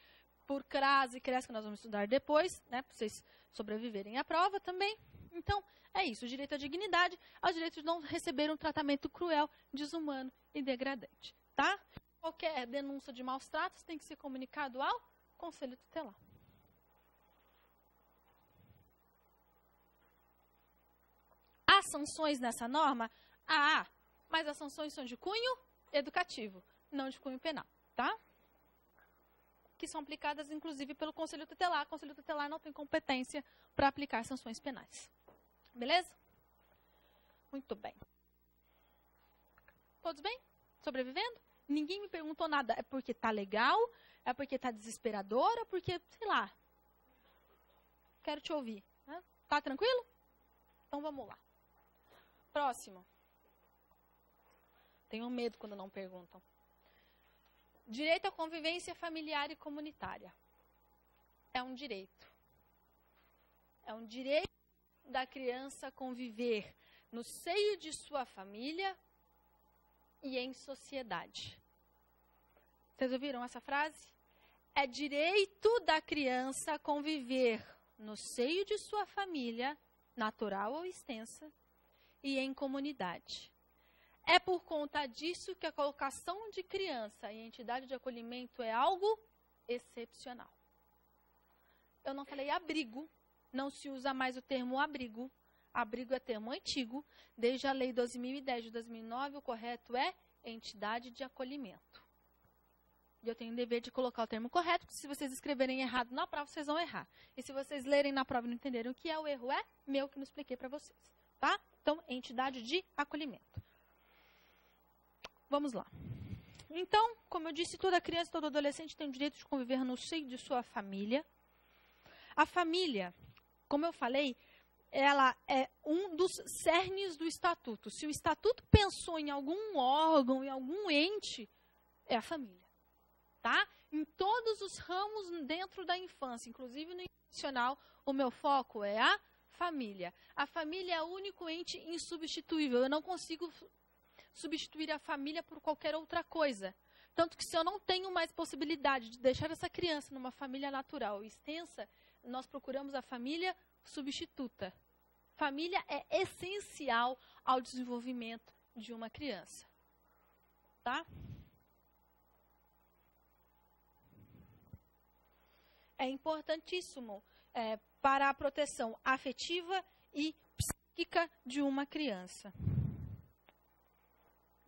por CRAS e CRES, que nós vamos estudar depois, né? Para vocês sobreviverem à prova também. Então, é isso. O direito à dignidade, ao direito de não receber um tratamento cruel, desumano e degradante, tá? Qualquer denúncia de maus tratos tem que ser comunicado ao conselho tutelar. Há sanções nessa norma? Mas as sanções são de cunho educativo, não de cunho penal, tá? Que são aplicadas, inclusive, pelo Conselho Tutelar. O Conselho Tutelar não tem competência para aplicar sanções penais. Beleza? Muito bem. Todos bem? Sobrevivendo? Ninguém me perguntou nada. É porque tá legal? É porque tá desesperador? É porque, sei lá. Quero te ouvir. Né? Tá tranquilo? Então vamos lá. Próximo. Tenho medo quando não perguntam. Direito à convivência familiar e comunitária. É um direito. É um direito da criança conviver no seio de sua família e em sociedade. Vocês ouviram essa frase? É direito da criança conviver no seio de sua família, natural ou extensa, e em comunidade. É por conta disso que a colocação de criança em entidade de acolhimento é algo excepcional. Eu não falei abrigo, não se usa mais o termo abrigo. Abrigo é termo antigo. Desde a lei 2010 de 2009, o correto é entidade de acolhimento. E eu tenho o dever de colocar o termo correto, porque se vocês escreverem errado na prova, vocês vão errar. E se vocês lerem na prova e não entenderem o que é, o erro é meu, que não expliquei para vocês. Tá? Então, entidade de acolhimento. Vamos lá. Então, como eu disse, toda criança, todo adolescente tem o direito de conviver no seio de sua família. A família, como eu falei, ela é um dos cernes do estatuto. Se o estatuto pensou em algum órgão, em algum ente, é a família. Tá? Em todos os ramos dentro da infância, inclusive no institucional, o meu foco é a família. A família é o único ente insubstituível. Eu não consigo substituir a família por qualquer outra coisa. Tanto que se eu não tenho mais possibilidade de deixar essa criança numa família natural e extensa, nós procuramos a família substituta. Família é essencial ao desenvolvimento de uma criança. Tá? É importantíssimo para a proteção afetiva e psíquica de uma criança.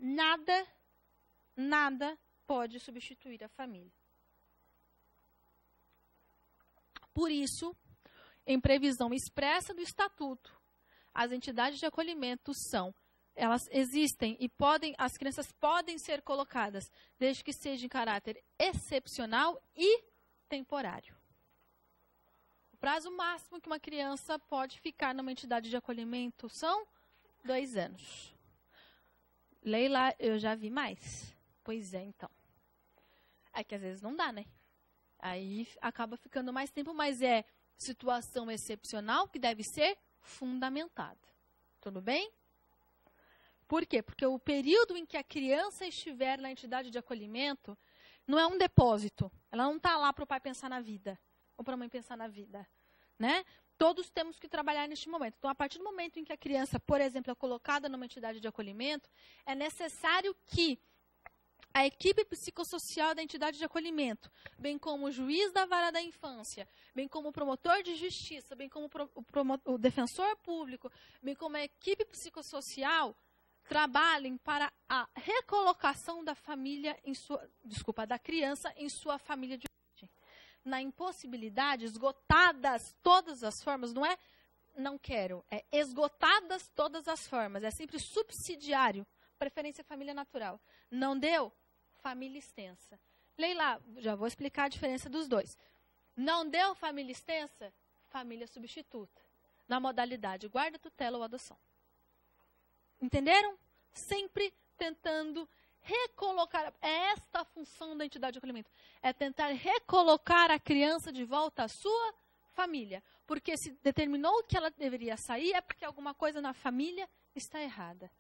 Nada pode substituir a família. Por isso, em previsão expressa do Estatuto, as entidades de acolhimento elas existem e as crianças podem ser colocadas, desde que seja em caráter excepcional e temporário. O prazo máximo que uma criança pode ficar numa entidade de acolhimento são 2 anos. Leila, eu já vi mais. Pois é, então. É que às vezes não dá, né? Aí acaba ficando mais tempo, mas é situação excepcional que deve ser fundamentada. Tudo bem? Por quê? Porque o período em que a criança estiver na entidade de acolhimento não é um depósito. Ela não está lá para o pai pensar na vida, ou para a mãe pensar na vida, né? Todos temos que trabalhar neste momento. Então, a partir do momento em que a criança, por exemplo, é colocada numa entidade de acolhimento, é necessário que a equipe psicossocial da entidade de acolhimento, bem como o juiz da vara da infância, bem como o promotor de justiça, bem como o defensor público, bem como a equipe psicossocial, trabalhem para a recolocação da família da criança em sua família de origem. Na impossibilidade, esgotadas todas as formas, não é não quero, é esgotadas todas as formas, é sempre subsidiário, preferência família natural. Não deu? Família extensa. Leila, já vou explicar a diferença dos dois. Não deu família extensa? Família substituta. Na modalidade guarda, tutela ou adoção. Entenderam? Sempre tentando recolocar. É esta a função da entidade de acolhimento. É tentar recolocar a criança de volta à sua família. Porque se determinou que ela deveria sair, é porque alguma coisa na família está errada.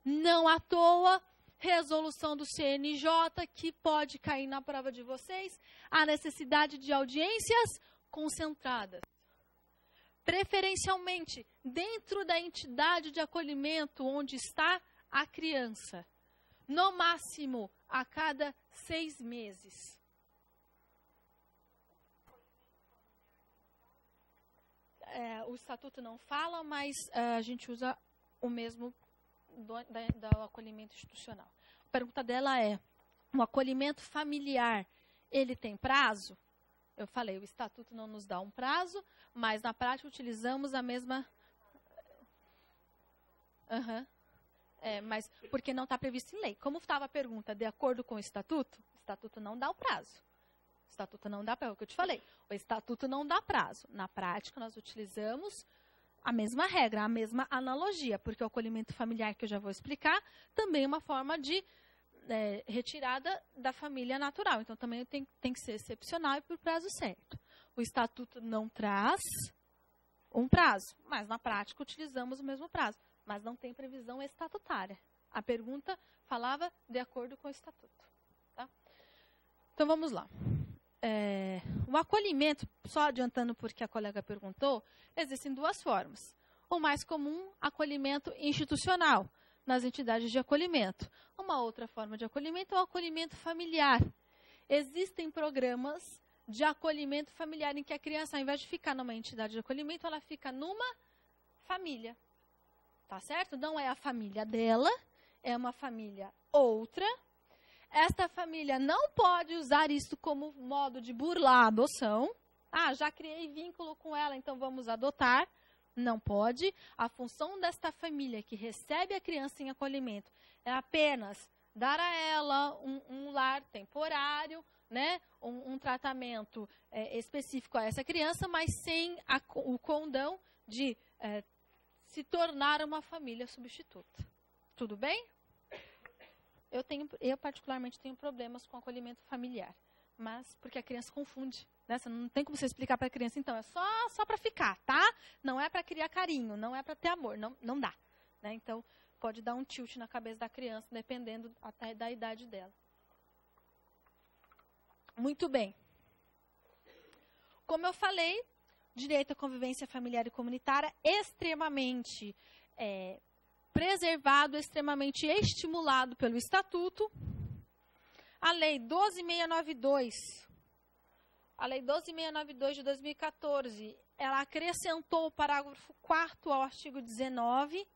Não à toa, resolução do CNJ, que pode cair na prova de vocês, a necessidade de audiências concentradas. Preferencialmente, dentro da entidade de acolhimento onde está a criança. No máximo, a cada 6 meses. O estatuto não fala, mas a gente usa o mesmo do acolhimento institucional. A pergunta dela é, o acolhimento familiar, ele tem prazo? Eu falei, o estatuto não nos dá um prazo, mas na prática utilizamos a mesma... mas porque não está previsto em lei. Como estava a pergunta, de acordo com o estatuto não dá o prazo. O estatuto não dá prazo, é o que eu te falei. O estatuto não dá prazo. Na prática, nós utilizamos a mesma regra, a mesma analogia, porque o acolhimento familiar, que eu já vou explicar, também é uma forma de retirada da família natural. Então, também tem que ser excepcional e por prazo certo. O estatuto não traz um prazo, mas na prática utilizamos o mesmo prazo. Mas não tem previsão estatutária. A pergunta falava de acordo com o estatuto. Tá? Então, vamos lá. O acolhimento, só adiantando porque a colega perguntou, existem 2 formas. O mais comum, acolhimento institucional, nas entidades de acolhimento. Uma outra forma de acolhimento é o acolhimento familiar. Existem programas de acolhimento familiar em que a criança, ao invés de ficar numa entidade de acolhimento, ela fica numa família. Tá certo? Não é a família dela, é uma família outra. Esta família não pode usar isso como modo de burlar a adoção. Já criei vínculo com ela, então vamos adotar. Não pode. A função desta família que recebe a criança em acolhimento é apenas dar a ela um lar temporário, né? um tratamento específico a essa criança, mas sem o condão de se tornar uma família substituta. Tudo bem? Eu particularmente tenho problemas com acolhimento familiar, mas porque a criança confunde. Né? Não tem como você explicar para a criança, então, é só para ficar, tá? Não é para criar carinho, não é para ter amor, não dá. Né? Então, pode dar um tilt na cabeça da criança, dependendo até da idade dela. Muito bem. Como eu falei, direito à convivência familiar e comunitária extremamente preservado, extremamente estimulado pelo Estatuto. A Lei 12.692, a Lei 12.692 de 2014, ela acrescentou o parágrafo 4º ao artigo 19,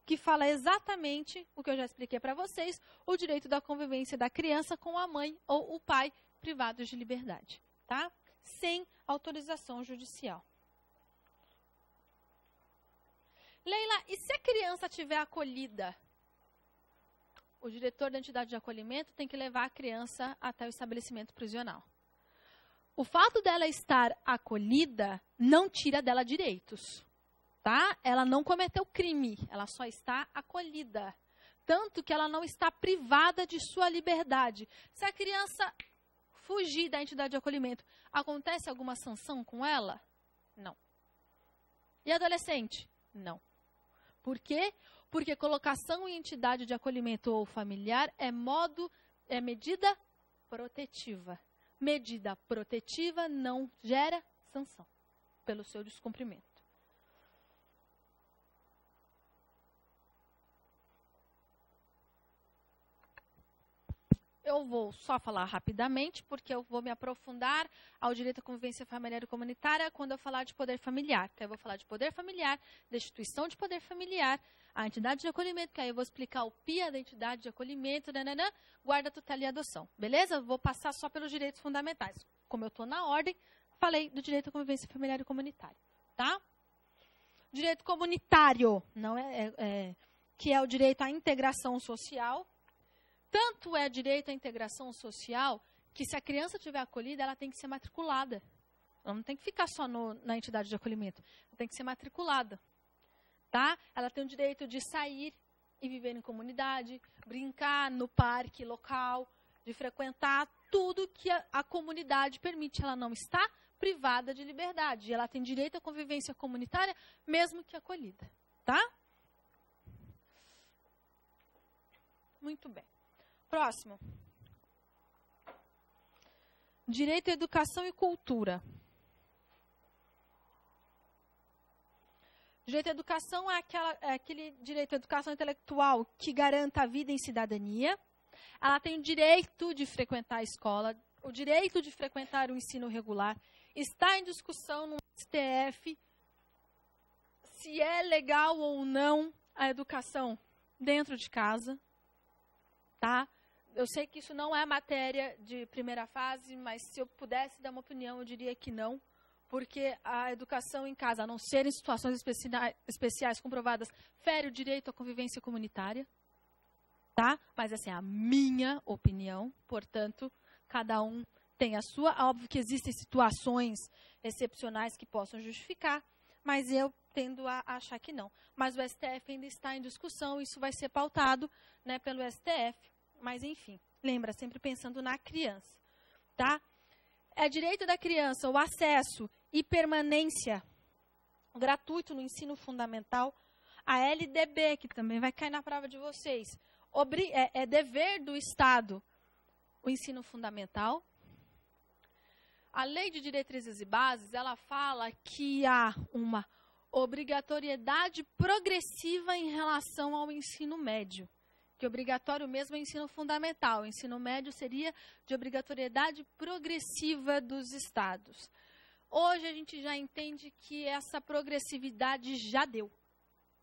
que fala exatamente o que eu já expliquei para vocês, o direito da convivência da criança com a mãe ou o pai privados de liberdade, tá? Sem autorização judicial. Leila, e se a criança estiver acolhida? O diretor da entidade de acolhimento tem que levar a criança até o estabelecimento prisional. O fato dela estar acolhida não tira dela direitos, tá? Ela não cometeu crime, ela só está acolhida. Tanto que ela não está privada de sua liberdade. Se a criança fugir da entidade de acolhimento, acontece alguma sanção com ela? Não. E adolescente? Não. Por quê? Porque colocação em entidade de acolhimento ou familiar é medida protetiva. Medida protetiva não gera sanção pelo seu descumprimento. Eu eu vou só falar rapidamente, porque eu vou me aprofundar ao direito à convivência familiar e comunitária quando eu falar de poder familiar. Que aí eu vou falar de poder familiar, da instituição de poder familiar, a entidade de acolhimento, que aí eu vou explicar o PIA da entidade de acolhimento, nananã, guarda, tutela e adoção. Beleza? Eu vou passar só pelos direitos fundamentais. Como eu estou na ordem, falei do direito à convivência familiar e comunitária. Tá? Direito comunitário, não que é o direito à integração social. Tanto é direito à integração social que, se a criança tiver acolhida, ela tem que ser matriculada. Ela não tem que ficar só na entidade de acolhimento. Ela tem que ser matriculada. Tá? Ela tem o direito de sair e viver em comunidade, brincar no parque local, de frequentar tudo que a comunidade permite. Ela não está privada de liberdade. Ela tem direito à convivência comunitária, mesmo que acolhida. Tá? Muito bem. Próximo. Direito à educação e cultura. Direito à educação é aquele direito à educação intelectual que garanta a vida em cidadania. Ela tem o direito de frequentar a escola, o direito de frequentar o ensino regular. Está em discussão no STF se é legal ou não a educação dentro de casa. Tá? Eu sei que isso não é matéria de primeira fase, mas se eu pudesse dar uma opinião, eu diria que não, porque a educação em casa, a não ser em situações especiais comprovadas, fere o direito à convivência comunitária, tá? Mas, assim, a minha opinião, portanto, cada um tem a sua. Óbvio que existem situações excepcionais que possam justificar, mas eu tendo a achar que não. Mas o STF ainda está em discussão, isso vai ser pautado, né, pelo STF. Mas, enfim, lembra, sempre pensando na criança, tá? É direito da criança o acesso e permanência gratuito no ensino fundamental. A LDB, que também vai cair na prova de vocês, é dever do Estado o ensino fundamental. A Lei de Diretrizes e Bases, ela fala que há uma obrigatoriedade progressiva em relação ao ensino médio. Que obrigatório mesmo é o ensino fundamental. O ensino médio seria de obrigatoriedade progressiva dos estados. Hoje a gente já entende que essa progressividade já deu,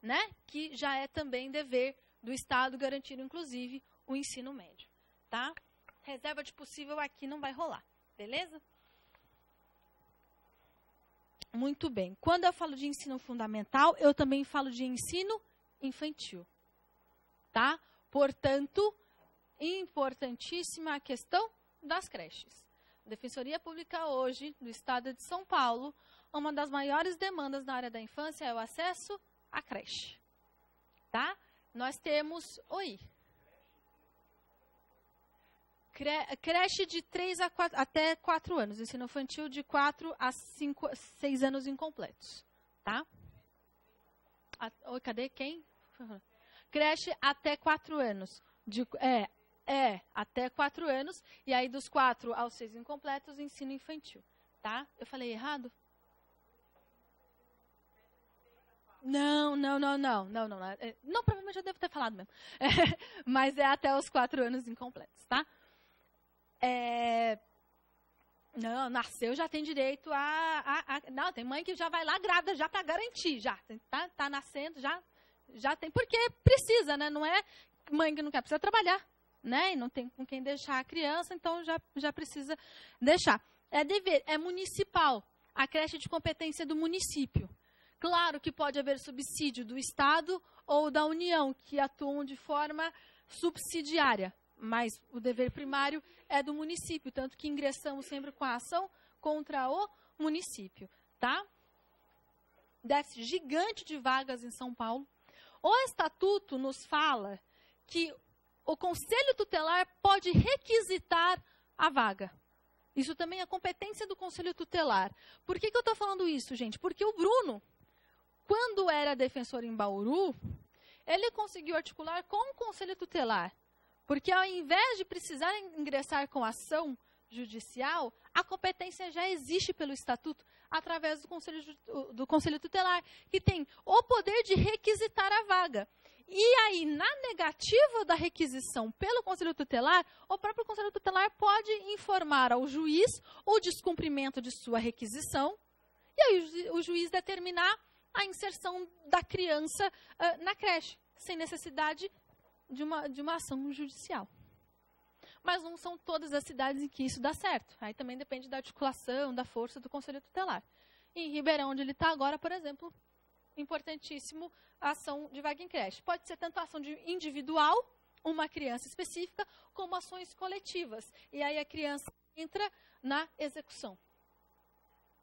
né? Que já é também dever do Estado garantir, inclusive, o ensino médio, tá? Reserva de possível aqui não vai rolar, beleza? Muito bem. Quando eu falo de ensino fundamental, eu também falo de ensino infantil, tá? Portanto, importantíssima a questão das creches. A Defensoria Pública hoje, do Estado de São Paulo, uma das maiores demandas na área da infância é o acesso à creche. Tá? Nós temos... Oi. Creche de 3 até 4 anos. Ensino infantil de 4 a 6 anos incompletos. Tá? Oi, cadê quem? Creche até 4 anos. Até 4 anos. E aí, dos 4 aos 6 incompletos, ensino infantil. Tá? Eu falei errado? Não. Não, provavelmente eu devo ter falado mesmo. Mas é até os 4 anos incompletos, tá? Não, nasceu, já tem direito Não, tem mãe que já vai lá grávida, já para garantir, já. Tá nascendo, já tem, porque precisa, né? Não é mãe que não quer, precisa trabalhar, né? E não tem com quem deixar a criança, então já precisa deixar. É dever, é municipal. A creche de competência do município. Claro que pode haver subsídio do Estado ou da União, que atuam de forma subsidiária, mas o dever primário é do município, tanto que ingressamos sempre com a ação contra o município, tá? Déficit gigante de vagas em São Paulo. O Estatuto nos fala que o Conselho Tutelar pode requisitar a vaga. Isso também é competência do Conselho Tutelar. Por que eu estou falando isso, gente? Porque o Bruno, quando era defensor em Bauru, ele conseguiu articular com o Conselho Tutelar. Porque ao invés de precisar ingressar com ação judicial, a competência já existe pelo estatuto através do Conselho Tutelar, que tem o poder de requisitar a vaga. E aí, na negativa da requisição pelo Conselho Tutelar, o próprio Conselho Tutelar pode informar ao juiz o descumprimento de sua requisição, e aí o juiz determinar a inserção da criança na creche, sem necessidade de uma ação judicial. Mas não são todas as cidades em que isso dá certo. Aí também depende da articulação, da força do Conselho Tutelar. Em Ribeirão, onde ele está agora, por exemplo, importantíssimo a ação de vaga em creche. Pode ser tanto a ação individual, uma criança específica, como ações coletivas. E aí a criança entra na execução.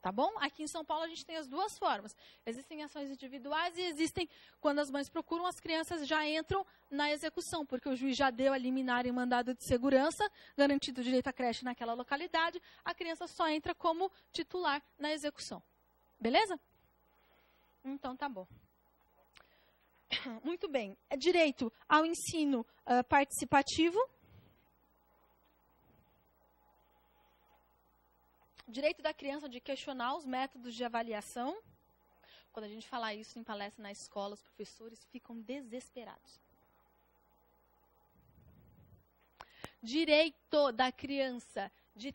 Tá bom? Aqui em São Paulo a gente tem as duas formas. Existem ações individuais e existem, quando as mães procuram, as crianças já entram na execução, porque o juiz já deu a liminar em mandado de segurança, garantido o direito à creche naquela localidade, a criança só entra como titular na execução. Beleza? Então tá bom. Muito bem. É direito ao ensino participativo. Direito da criança de questionar os métodos de avaliação. Quando a gente fala isso em palestra na escola, os professores ficam desesperados. Direito da criança de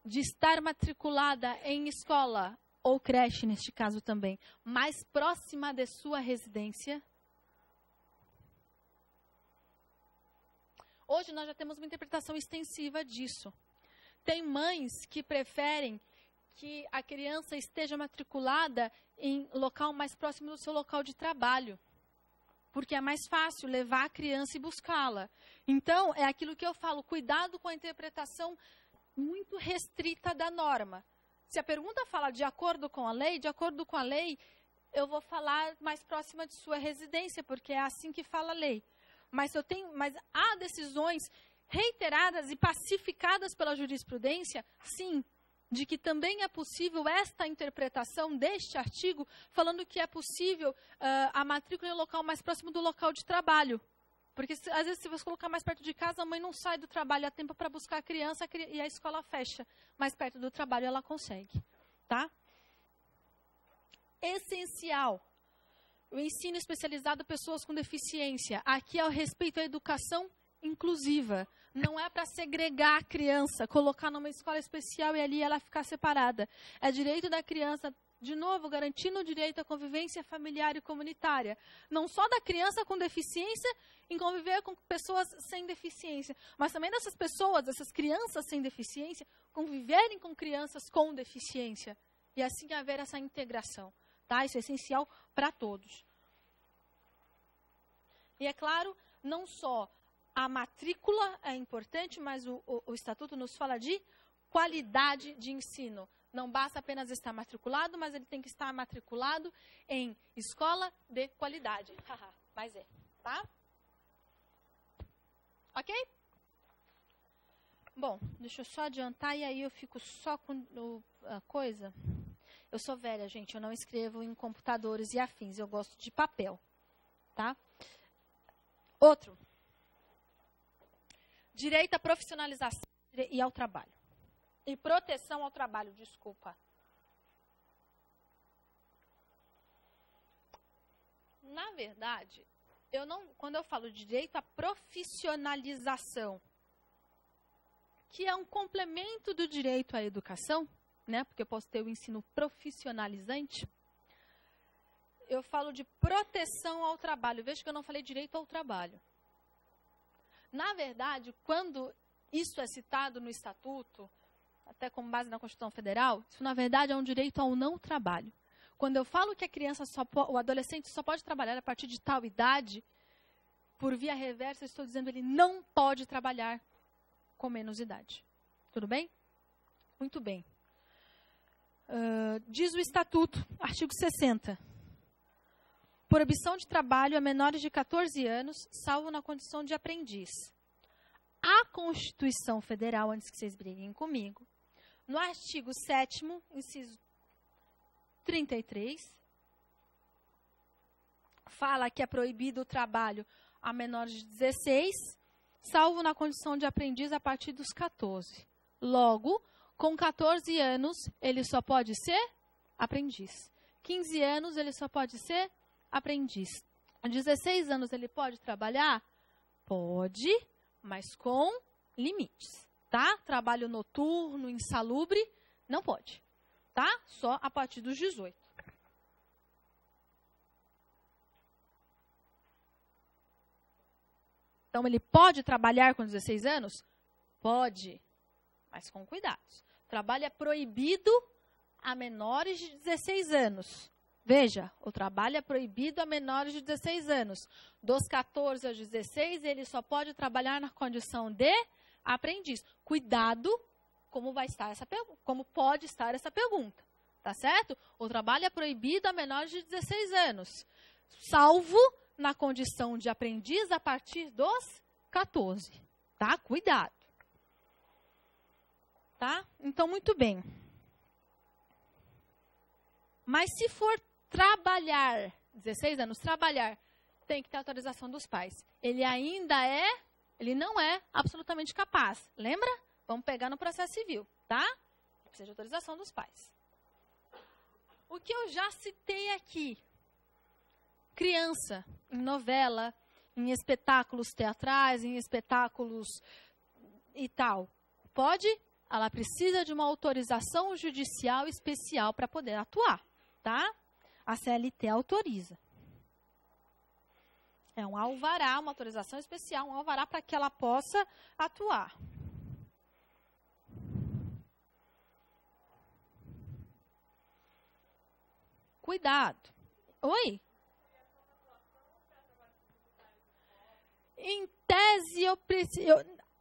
de estar matriculada em escola, ou creche neste caso também, mais próxima de sua residência. Hoje nós já temos uma interpretação extensiva disso. Tem mães que preferem que a criança esteja matriculada em local mais próximo do seu local de trabalho, porque é mais fácil levar a criança e buscá-la. Então, é aquilo que eu falo, cuidado com a interpretação muito restrita da norma. Se a pergunta fala de acordo com a lei, eu vou falar mais próxima de sua residência, porque é assim que fala a lei. Mas há decisões reiteradas e pacificadas pela jurisprudência, sim, de que também é possível esta interpretação deste artigo, falando que é possível a matrícula em um local mais próximo do local de trabalho. Porque, às vezes, se você colocar mais perto de casa, a mãe não sai do trabalho a tempo para buscar a criança e a escola fecha. Mais perto do trabalho ela consegue. Tá? Essencial. O ensino especializado a pessoas com deficiência. Aqui é o respeito à educação inclusiva. Não é para segregar a criança, colocar numa escola especial e ali ela ficar separada. É direito da criança, de novo, garantindo o direito à convivência familiar e comunitária. Não só da criança com deficiência em conviver com pessoas sem deficiência, mas também dessas pessoas, dessas crianças sem deficiência, conviverem com crianças com deficiência. E assim haver essa integração. Tá? Isso é essencial para todos. E é claro, não só a matrícula é importante, mas o Estatuto nos fala de qualidade de ensino. Não basta apenas estar matriculado, mas ele tem que estar matriculado em escola de qualidade. Mas tá? Ok? Bom, deixa eu só adiantar e aí eu fico só com a coisa. Eu sou velha, gente, eu não escrevo em computadores e afins, eu gosto de papel. Tá? Outro. Direito à profissionalização e ao trabalho. E proteção ao trabalho, desculpa. Na verdade, quando eu falo de direito à profissionalização, que é um complemento do direito à educação, né? Porque eu posso ter o ensino profissionalizante, eu falo de proteção ao trabalho. Veja que eu não falei direito ao trabalho. Na verdade, quando isso é citado no Estatuto, até com base na Constituição Federal, isso na verdade é um direito ao não trabalho. Quando eu falo que a criança o adolescente só pode trabalhar a partir de tal idade, por via reversa, eu estou dizendo que ele não pode trabalhar com menos idade. Tudo bem? Muito bem. Diz o Estatuto, artigo 60. Proibição de trabalho a menores de 14 anos, salvo na condição de aprendiz. A Constituição Federal, antes que vocês briguem comigo, no artigo 7º, inciso 33, fala que é proibido o trabalho a menores de 16, salvo na condição de aprendiz a partir dos 14. Logo, com 14 anos, ele só pode ser aprendiz. 15 anos, ele só pode ser aprendiz. 16 anos, ele pode trabalhar? Pode, mas com limites, tá? Trabalho noturno, insalubre, não pode, tá? Só a partir dos 18. Então, ele pode trabalhar com 16 anos? Pode, mas com cuidados. Trabalho é proibido a menores de 16 anos. Veja, o trabalho é proibido a menores de 16 anos. Dos 14 aos 16, ele só pode trabalhar na condição de aprendiz. Cuidado como pode estar essa pergunta, tá certo? O trabalho é proibido a menores de 16 anos, salvo na condição de aprendiz a partir dos 14, tá? Cuidado. Tá? Então, muito bem. Mas se for trabalhar, 16 anos, trabalhar, tem que ter autorização dos pais. Ele não é absolutamente capaz. Lembra? Vamos pegar no processo civil, tá? Precisa de autorização dos pais. O que eu já citei aqui. Criança, em novela, em espetáculos teatrais, em espetáculos e tal. Pode? Ela precisa de uma autorização judicial especial para poder atuar, tá? A CLT autoriza. É um alvará, uma autorização especial, um alvará para que ela possa atuar. Cuidado. Oi? Em tese,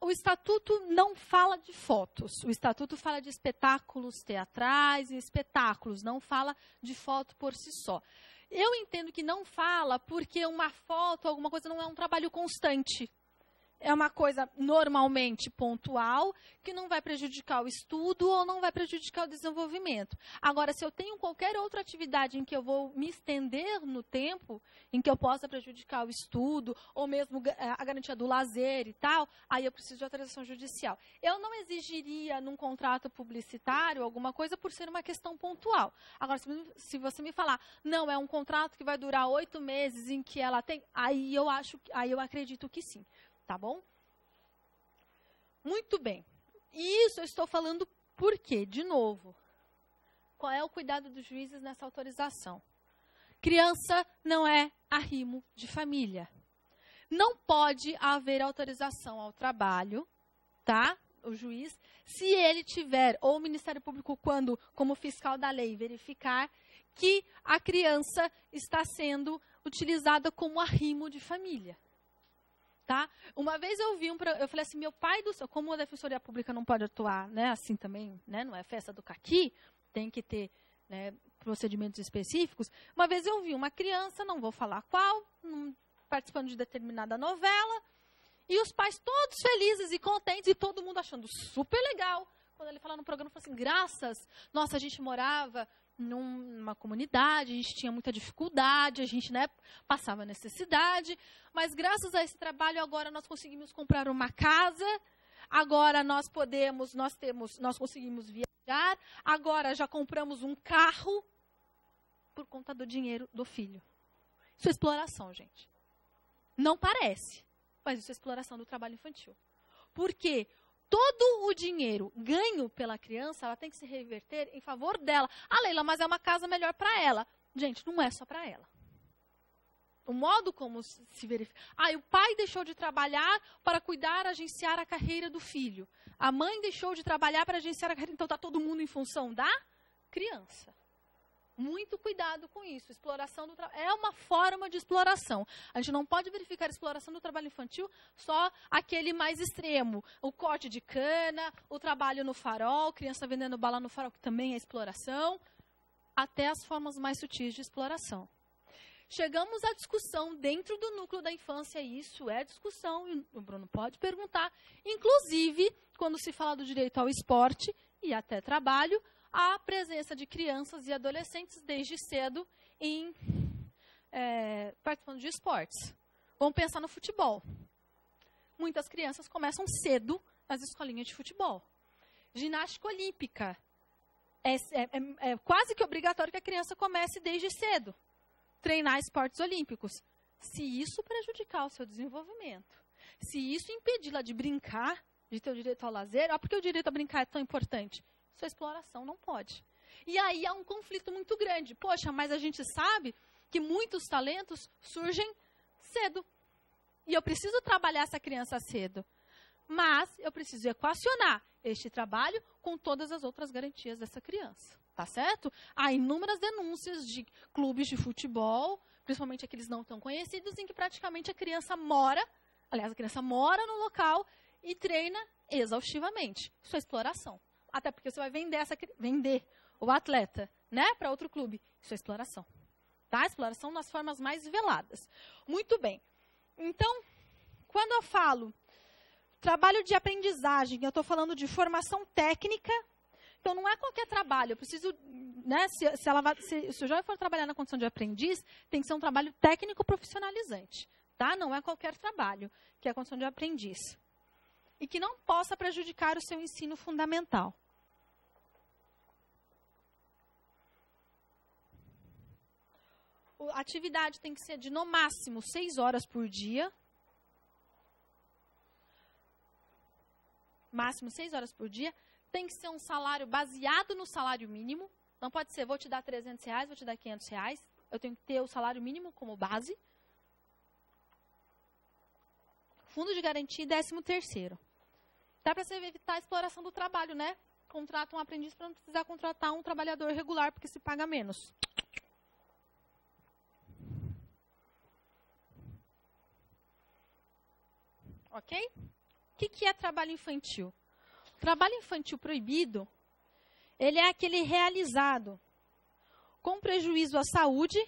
o estatuto não fala de fotos. O estatuto fala de espetáculos teatrais e espetáculos, não fala de foto por si só. Eu entendo que não fala porque uma foto, alguma coisa, não é um trabalho constante. É uma coisa normalmente pontual, que não vai prejudicar o estudo ou não vai prejudicar o desenvolvimento. Agora, se eu tenho qualquer outra atividade em que eu vou me estender no tempo, em que eu possa prejudicar o estudo, ou mesmo a garantia do lazer e tal, aí eu preciso de autorização judicial. Eu não exigiria num contrato publicitário alguma coisa por ser uma questão pontual. Agora, se você me falar, não, é um contrato que vai durar 8 meses em que ela tem, aí eu acredito que sim. Tá bom? Muito bem. E isso eu estou falando por quê? De novo, qual é o cuidado dos juízes nessa autorização? Criança não é arrimo de família. Não pode haver autorização ao trabalho, tá? O juiz, se ele tiver, ou o Ministério Público, quando, como fiscal da lei, verificar que a criança está sendo utilizada como arrimo de família. Tá? Uma vez eu falei assim, meu pai do céu, como a Defensoria Pública não pode atuar, né, assim também, né, não é festa do caqui, tem que ter, né, procedimentos específicos. Uma vez eu vi uma criança, não vou falar qual, participando de determinada novela, e os pais todos felizes e contentes, e todo mundo achando super legal. Quando ele falou no programa, falou assim, nossa, a gente morava numa comunidade, a gente tinha muita dificuldade, a gente, né, passava necessidade, mas graças a esse trabalho agora nós conseguimos comprar uma casa, agora nós conseguimos viajar, agora já compramos um carro por conta do dinheiro do filho. Isso é exploração, gente. Não parece, mas isso é exploração do trabalho infantil. Por quê? Todo o dinheiro ganho pela criança, ela tem que se reverter em favor dela. Ah, Leila, mas é uma casa melhor para ela. Gente, não é só para ela. O modo como se verifica. O pai deixou de trabalhar para cuidar, agenciar a carreira do filho. A mãe deixou de trabalhar para agenciar a carreira. Então, está todo mundo em função da criança. Muito cuidado com isso. Exploração do é uma forma de exploração. A gente não pode verificar a exploração do trabalho infantil só aquele mais extremo. O corte de cana, o trabalho no farol, criança vendendo bala no farol, que também é exploração, até as formas mais sutis de exploração. Chegamos à discussão dentro do núcleo da infância, e isso é discussão, e o Bruno pode perguntar, inclusive, quando se fala do direito ao esporte e até trabalho, a presença de crianças e adolescentes desde cedo participando de esportes. Vamos pensar no futebol. muitas crianças começam cedo nas escolinhas de futebol. Ginástica olímpica. É quase que obrigatório que a criança comece desde cedo. Treinar esportes olímpicos. Se isso prejudicar o seu desenvolvimento, se isso impedi-la de brincar, de ter o direito ao lazer, porque o direito a brincar é tão importante? Sua exploração não pode. E aí há um conflito muito grande. Poxa, mas a gente sabe que muitos talentos surgem cedo. E eu preciso trabalhar essa criança cedo. Mas eu preciso equacionar este trabalho com todas as outras garantias dessa criança. Tá certo? Há inúmeras denúncias de clubes de futebol, principalmente aqueles não tão conhecidos, em que praticamente a criança mora no local e treina exaustivamente. Isso é exploração. Até porque você vai vender o atleta, né, para outro clube. Isso é exploração. Tá? Exploração nas formas mais veladas. Muito bem. Então, quando eu falo trabalho de aprendizagem, eu estou falando de formação técnica. Então, não é qualquer trabalho. Eu preciso, né, se o jovem for trabalhar na condição de aprendiz, tem que ser um trabalho técnico profissionalizante. Tá? Não é qualquer trabalho, que é a condição de aprendiz. E que não possa prejudicar o seu ensino fundamental. A atividade tem que ser de, no máximo, 6 horas por dia. Máximo 6 horas por dia. Tem que ser um salário baseado no salário mínimo. Não pode ser, vou te dar R$300, vou te dar R$500. Eu tenho que ter o salário mínimo como base. Fundo de garantia e 13º. Dá para você evitar a exploração do trabalho, né? Contrata um aprendiz para não precisar contratar um trabalhador regular, porque se paga menos. Ok? O que é trabalho infantil? O trabalho infantil proibido, ele é aquele realizado com prejuízo à saúde,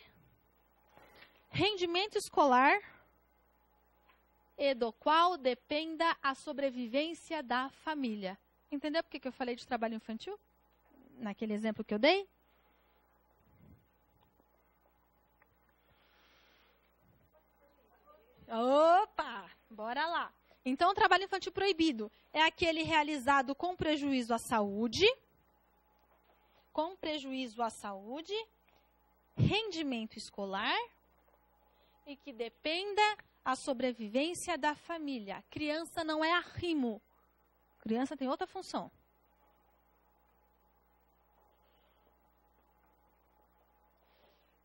rendimento escolar e do qual dependa a sobrevivência da família. Entendeu por que eu falei de trabalho infantil? Naquele exemplo que eu dei? Opa! Bora lá. Então, o trabalho infantil proibido é aquele realizado com prejuízo à saúde, rendimento escolar e que dependa a sobrevivência da família. Criança não é arrimo. Criança tem outra função.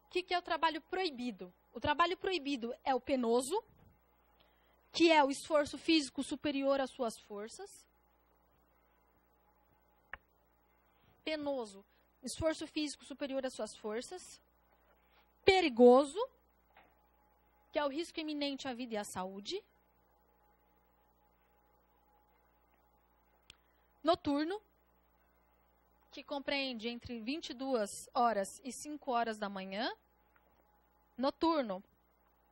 O que é o trabalho proibido? O trabalho proibido é o penoso, que é o esforço físico superior às suas forças. Penoso, esforço físico superior às suas forças. Perigoso, que é o risco iminente à vida e à saúde. Noturno, que compreende entre 22 horas e 5 horas da manhã. Noturno,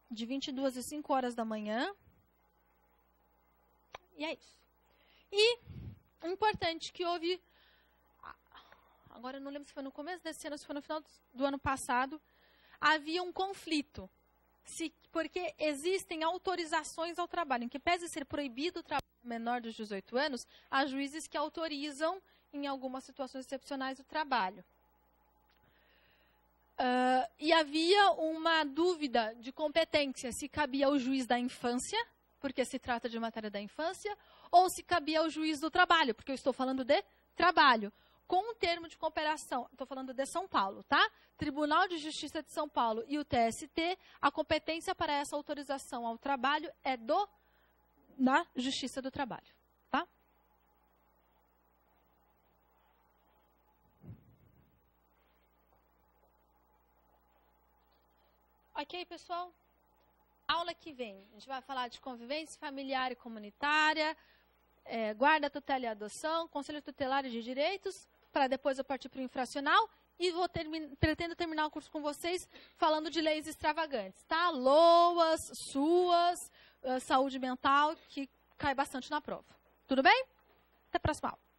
de 22 e 5 horas da manhã. E é isso. E, importante, que houve, agora eu não lembro se foi no começo desse ano, se foi no final do ano passado, havia um conflito. Porque existem autorizações ao trabalho. Em que pese ser proibido o trabalho menor dos 18 anos, há juízes que autorizam, em algumas situações excepcionais, o trabalho. E havia uma dúvida de competência, se cabia ao juiz da infância, porque se trata de matéria da infância, ou se cabia ao juiz do trabalho, porque eu estou falando de trabalho. Com um termo de cooperação, estou falando de São Paulo, tá? Tribunal de Justiça de São Paulo e o TST, a competência para essa autorização ao trabalho é da Justiça do Trabalho, tá? Ok, pessoal? Aula que vem, a gente vai falar de convivência familiar e comunitária, guarda, tutela e adoção, conselho tutelar e de direitos, para depois eu partir para o infracional e pretendo terminar o curso com vocês falando de leis extravagantes, tá? LOAS, SUAS, saúde mental, que cai bastante na prova. Tudo bem? Até a próxima aula.